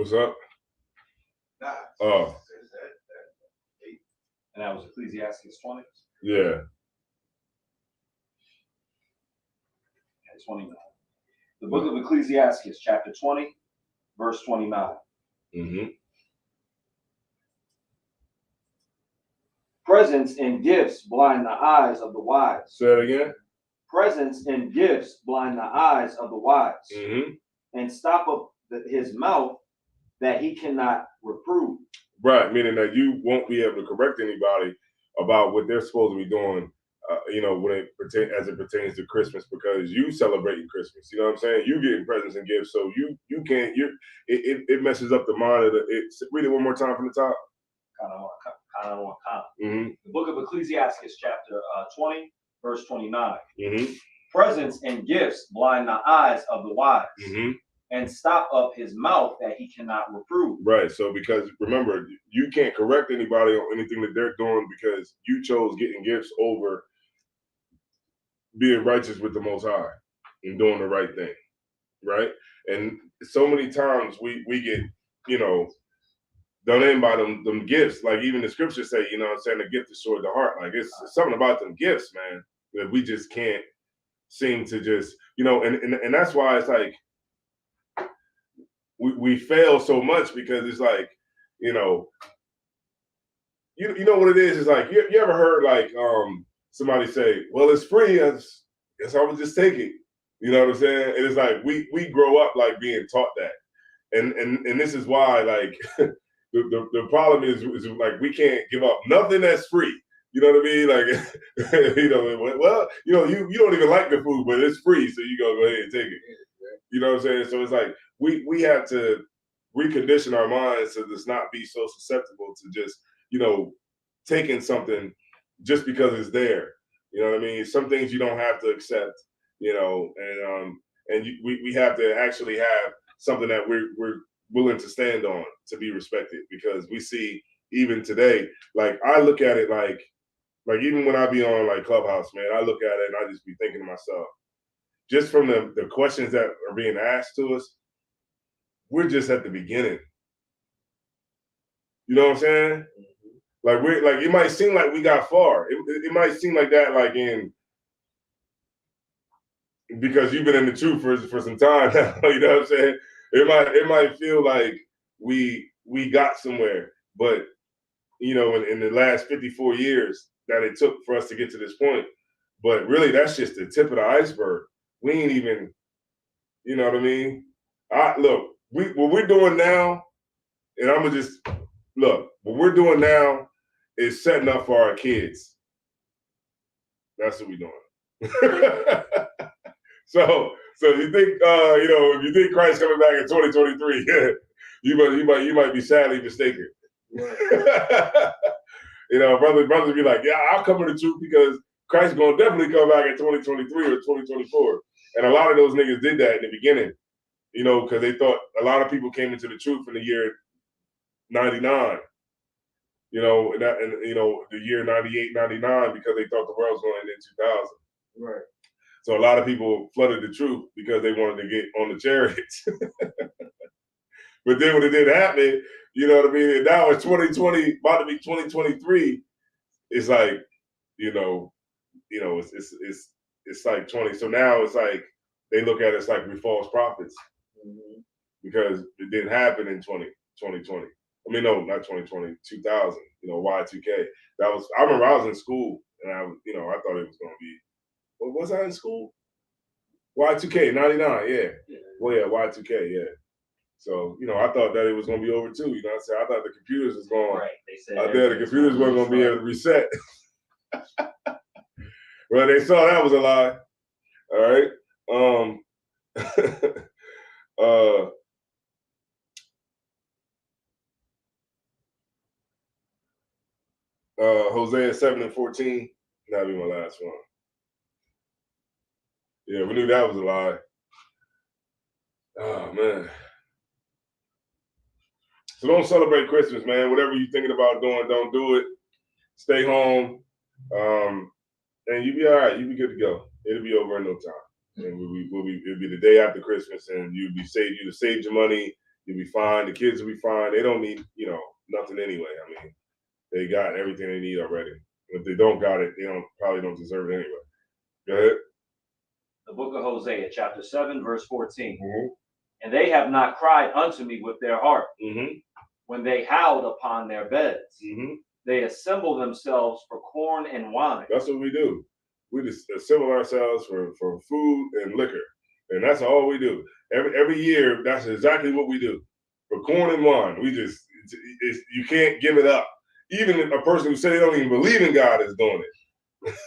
What's up? Nah. Oh. And that was Ecclesiastes 20 Yeah. and 29. The book of Ecclesiastes, chapter 20, verse 29. Mm-hmm. Presents and gifts blind the eyes of the wise. Say it again. Presents and gifts blind the eyes of the wise, and stop up his mouth that he cannot reprove. Right, meaning that you won't be able to correct anybody about what they're supposed to be doing, when it pertains to Christmas, because you celebrating Christmas. You know what I'm saying? You getting presents and gifts, so you can't. It messes up the mind of the. Read it one more time from the top. The book of Ecclesiastes, chapter 20, verse 29. Mm-hmm. Presents and gifts blind the eyes of the wise, and stop up his mouth that he cannot reprove. Right. So because remember, you can't correct anybody on anything that they're doing because you chose getting gifts over being righteous with the Most High and doing the right thing. Right. And so many times we get, done in by them gifts. Like even the scriptures say, you know what I'm saying, the gift is toward the heart. Like it's something about them gifts, man, that we just can't seem to just, and that's why it's like we fail so much, because it's like, you know what it is? It's like you ever heard like somebody say, well, it's free, guess I would just take it. You know what I'm saying? And it's like we grow up like being taught that. And this is why like the problem is like we can't give up nothing that's free. You know what I mean? Like, well, you don't even like the food, but it's free, so you go ahead and take it. You know what I'm saying? So it's like we have to recondition our minds to just not be so susceptible to just, taking something just because it's there. You know what I mean? Some things you don't have to accept, and we have to actually have something that we're willing to stand on to be respected, because we see even today, like I look at it like even when I be on like Clubhouse, man, I look at it and I just be thinking to myself, just from the questions that are being asked to us, we're just at the beginning. You know what I'm saying? Like it might seem like we got far. It might seem like that, like because you've been in the truth for some time now. You know what I'm saying? It might feel like we got somewhere, but in the last 54 years that it took for us to get to this point. But really, that's just the tip of the iceberg. We ain't even, you know what I mean? Look, what we're doing now, and I'm gonna just look. What we're doing now is setting up for our kids. That's what we're doing. So you think, if you think Christ's coming back in 2023, you might be sadly mistaken. Brothers be like, yeah, I'll come to the truth because Christ's gonna definitely come back in 2023 or 2024. And a lot of those niggas did that in the beginning, because they thought a lot of people came into the truth in the year 99, the year 98, 99, because they thought the world was going to end in 2000. Right. So a lot of people flooded the truth because they wanted to get on the chariots. But then when it didn't happen, you know what I mean? And now it's 2020, about to be 2023. It's like, it's like 20. So now it's like they look at us like we're false prophets because it didn't happen in 2020. I mean, no, not 2020, 2000. Y2K. I remember I was in school and I thought it was gonna be. Well, was I in school? Y2K 99, yeah. Well, yeah, Y2K, yeah. So, I thought that it was going to be over too. You know what I'm saying? I thought the computers was going right. They said out there. The computers weren't going to be able to reset. Well, they saw that was a lie. All right. Hosea 7:14. That'll be my last one. Yeah, we knew that was a lie. Oh, man. So don't celebrate Christmas, man. Whatever you're thinking about doing, don't do it. Stay home. And you'll be all right. You'll be good to go. It'll be over in no time. And it'll be the day after Christmas, and you'll be saved. You'll have saved your money. You'll be fine. The kids will be fine. They don't need, nothing anyway. I mean, they got everything they need already. If they don't got it, they probably don't deserve it anyway. Go ahead. The book of Hosea, chapter 7, verse 14. Mm-hmm. And they have not cried unto me with their heart. Mm-hmm. When they howled upon their beds, Mm-hmm. they assemble themselves for corn and wine. That's what we do. We just assemble ourselves for food and liquor. And that's all we do. Every year, that's exactly what we do. For corn and wine, you can't give it up. Even a person who said they don't even believe in God is doing it.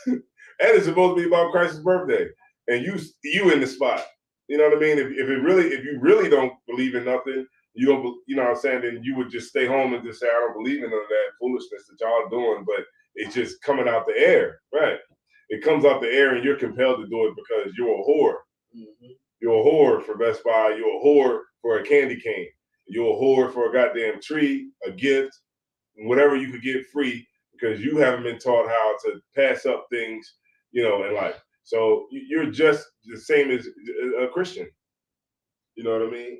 And it's supposed to be about Christ's birthday. And you in the spot. You know what I mean? If you really don't believe in nothing, you don't, you know what I'm saying, then you would just stay home and just say, I don't believe in none of that foolishness that y'all doing, but it's just coming out the air, right? It comes out the air and you're compelled to do it because you're a whore. Mm-hmm. You're a whore for Best Buy. You're a whore for a candy cane. You're a whore for a goddamn tree, a gift, whatever you could get free because you haven't been taught how to pass up things, in life. So you're just the same as a Christian. You know what I mean?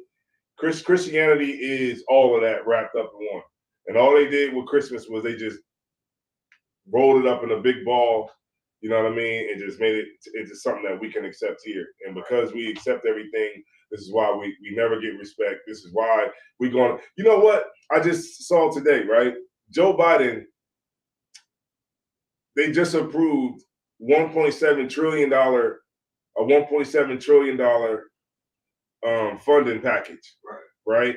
Christianity is all of that wrapped up in one. And all they did with Christmas was they just rolled it up in a big ball, you know what I mean, and just made it into something that we can accept here. And because we accept everything, this is why we never get respect. This is why we going, you know what? I just saw today, right? Joe Biden, they just approved $1.7 trillion, a $1.7 trillion funding package, right?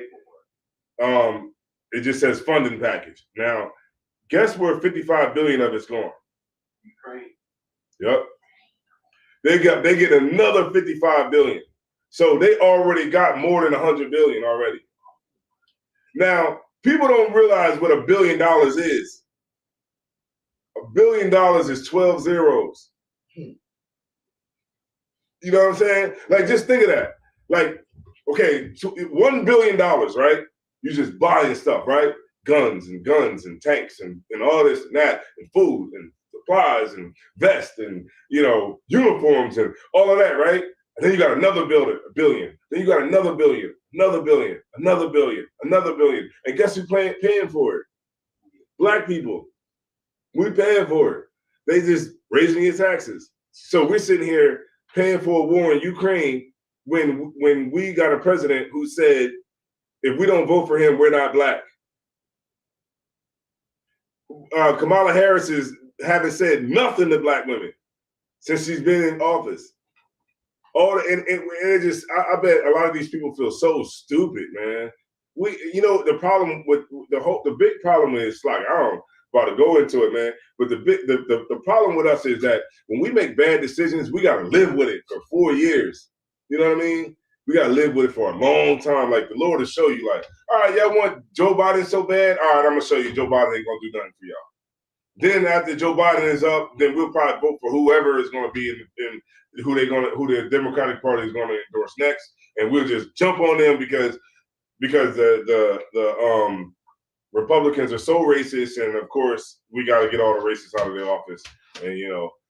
It just says funding package. Now, guess where 55 billion of it's going? Ukraine. Yep. They get another 55 billion. So they already got more than 100 billion already. Now, people don't realize what $1 billion is. $1 billion is 12 zeros. You know what I'm saying? Like, just think of that. Like, okay, so $1 billion, right? You just buying stuff, right? Guns and tanks and all this and that and food and supplies and vests and, uniforms and all of that, right? And then you got another billion. Then you got another billion, another billion, another billion, another billion. And guess who's paying for it? Black people. We paying for it. They just raising your taxes. So we're sitting here paying for a war in Ukraine when we got a president who said, if we don't vote for him, we're not black. Kamala Harris haven't said nothing to black women since she's been in office. I bet a lot of these people feel so stupid, man. The problem with the big problem is, like, I don't about to go into it, man. But the problem with us is that when we make bad decisions, we got to live with it for 4 years. You know what I mean? We got to live with it for a long time. Like, the Lord will show you, like, all right, y'all want Joe Biden so bad? All right, I'm going to show you Joe Biden ain't going to do nothing for y'all. Then after Joe Biden is up, then we'll probably vote for whoever is going to be in who the Democratic Party is going to endorse next. And we'll just jump on them because the Republicans are so racist. And of course, we got to get all the racists out of their office. And,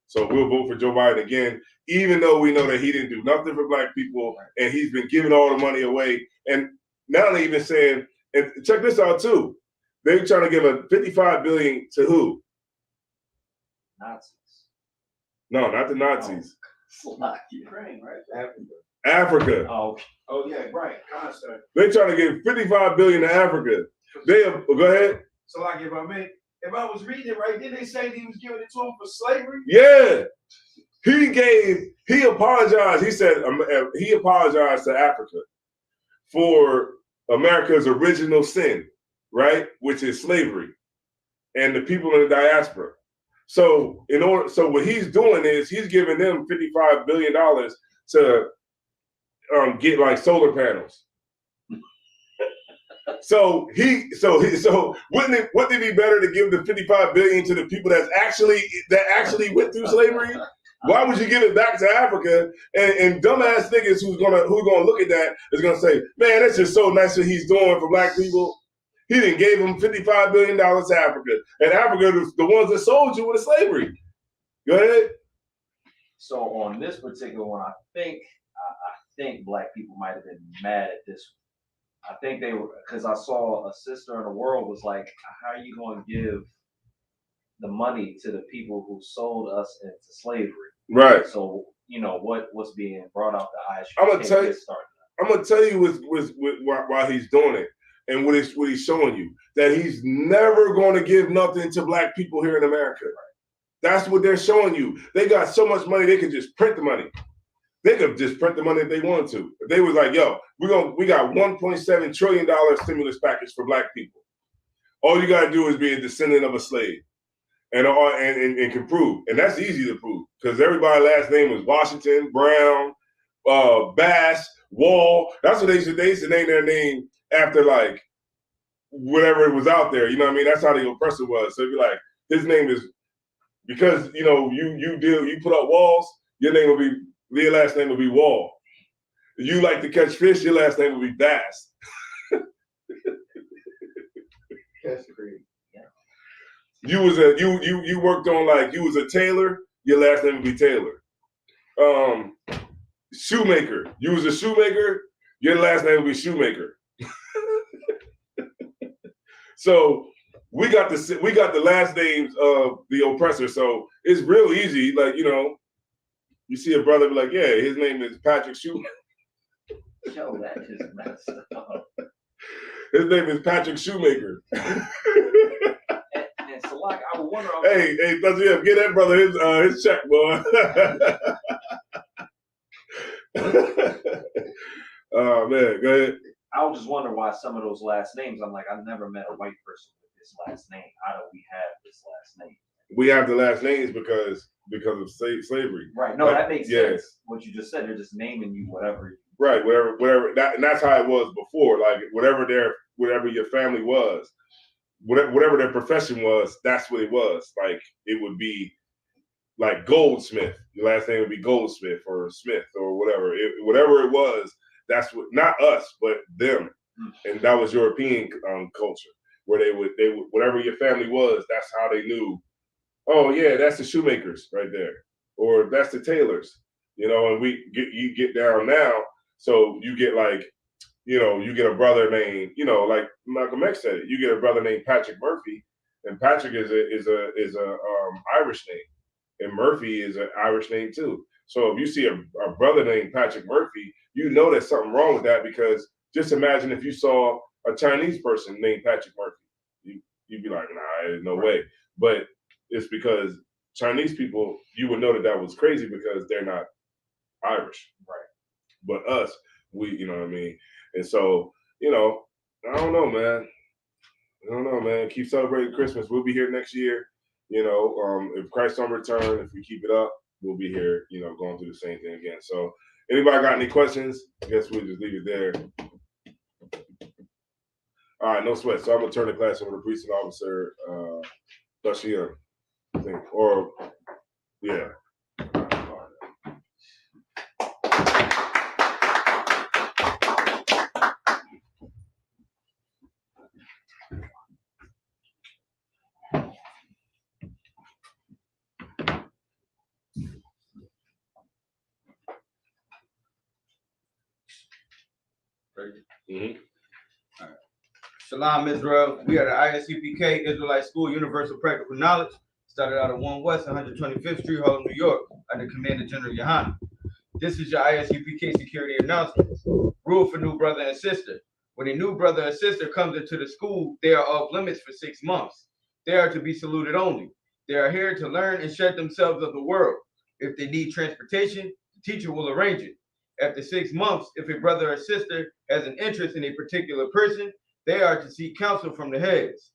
so we'll vote for Joe Biden again, even though we know that he didn't do nothing for black people and he's been giving all the money away. And now they even saying, and check this out too, they're trying to give a $55 billion to who? Nazis. No, not the Nazis. Ukraine, right? Africa. Oh, Oh yeah, right. Concert. They're trying to give $55 billion to Africa. Go ahead. So like if I was reading it right, didn't they say he was giving it to him for slavery? Yeah. He apologized. He said he apologized to Africa for America's original sin, right? Which is slavery and the people in the diaspora. So what he's doing is he's giving them $55 billion to get like solar panels. So wouldn't it be better to give the $55 billion to the people that actually went through slavery? Why would you give it back to Africa? And dumbass niggas who's gonna look at that is gonna say, man, that's just so nice what he's doing for black people. He didn't gave them $55 billion to Africa, and Africa is the ones that sold you with slavery. Go ahead. so on this particular one, I think black people might have been mad at this I think they were, because I saw a sister in the world was like, how are you going to give the money to the people who sold us into slavery? Right. So, you know, what's being brought out the eyes. I'm gonna tell you why he's doing it, and what he's showing you, that he's never going to give nothing to black people here in America. That's what they're showing you. They got so much money they could just print the money. They could just print the money if they wanted to. If they was like, yo, we got $1.7 trillion stimulus package for black people. All you gotta do is be a descendant of a slave. And can prove. And that's easy to prove. Because everybody's last name was Washington, Brown, Bass, Wall. That's what they used to name their name after, like, whatever it was out there. You know what I mean? That's how the oppressor was. So it'd be like, his name is, because, you know, you put up walls, your last name will be Wall. You like to catch fish, your last name will be Bass. That's crazy. You worked on, like, you was a tailor, your last name would be Taylor. Shoemaker. You was a shoemaker, your last name would be Shoemaker. So we got the last names of the oppressor. So it's real easy. Like, you know, you see a brother be like, yeah, his name is Patrick Shoemaker. Yo, that is messed up. His name is Patrick Shoemaker. And so, like, I wonder. Hey, get that brother his check, boy. Oh man, go ahead. I was just wondering why some of those last names. I'm like, I've never met a white person with this last name. How do we have this last name? We have the last names because of slavery. Right. No, that makes sense. What you just said, they're just naming you whatever. Right. Whatever. And that's how it was before. Like whatever your family was, whatever their profession was, that's what it was. Like it would be like Goldsmith. Your last name would be Goldsmith or Smith or whatever. Whatever it was, that's what, not us, but them. And that was European culture, where they would whatever your family was, that's how they knew. Oh yeah, that's the shoemakers right there, or that's the tailors. You know, and you get down now, so you get like, you know, you get a brother named, you know, like Malcolm X said it. You get a brother named Patrick Murphy, and Patrick is a Irish name, and Murphy is an Irish name too. So if you see a brother named Patrick Murphy, you know there's something wrong with that, because just imagine if you saw a Chinese person named Patrick Murphy, you'd be like, nah, there's no way. But it's because Chinese people, you would know that was crazy because they're not Irish. Right. But us, you know what I mean? And so, you know, I don't know, man. Keep celebrating Christmas. We'll be here next year. You know, if Christ on return, if we keep it up, we'll be here, you know, going through the same thing again. So anybody got any questions? I guess we'll just leave it there. All right, no sweat. So I'm gonna turn the class over to Precinct Officer Bashir, I think. Or yeah. Mm-hmm. All right. Shalom, Israel. We are the ISUPK Israelite School Universal Practical Knowledge. Started out at 1 West 125th Street, Harlem, New York, under Commander General Yohana. This is your ISUPK security announcements. Rule for new brother and sister. When a new brother or sister comes into the school, they are off limits for 6 months. They are to be saluted only. They are here to learn and shed themselves of the world. If they need transportation, the teacher will arrange it. After 6 months, if a brother or sister has an interest in a particular person, they are to seek counsel from the heads.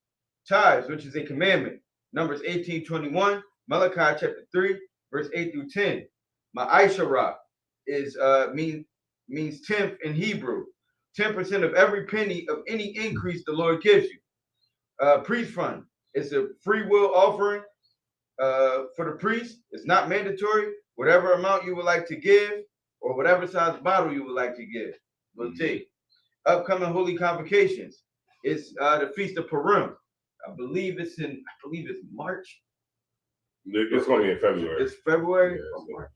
Tithes, which is a commandment. Numbers 18:21, Malachi chapter 3, verse 8 through 10. Ma'asharah is means tenth in Hebrew. 10% of every penny of any increase the Lord gives you. Priest fund is a free will offering for the priest. It's not mandatory. Whatever amount you would like to give, or whatever size bottle you would like to give, we'll take. Upcoming holy convocations is the Feast of Purim. I believe it's March. It's going to be in February. It's February. Yeah, March.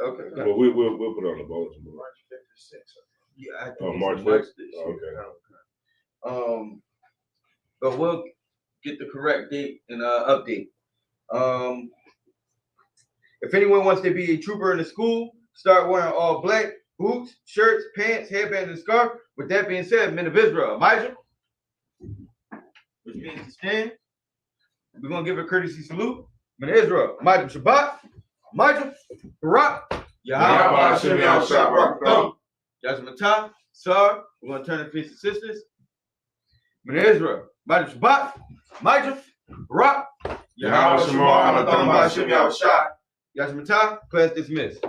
Okay. Well, we'll put it on the bulletin board. March 5th or 6th. Yeah, I think Oh, it's March in 1st? this Oh, year. okay. But we'll get the correct date and update. If anyone wants to be a trooper in the school, start wearing all black boots, shirts, pants, headbands, and scarf. With that being said, men of Israel, Elijah, which means to stand. We're gonna give a courtesy salute. Men of Israel, Elijah Shabbat, Elijah, Barak, Yahweh Hashem Yahushua Barak, Yashmatah, Sar. We're gonna turn and face the sisters. Men of Israel, Elijah Shabbat, Elijah, Barak, Yahweh Hashem Yahushua. Yashmatah, class dismissed.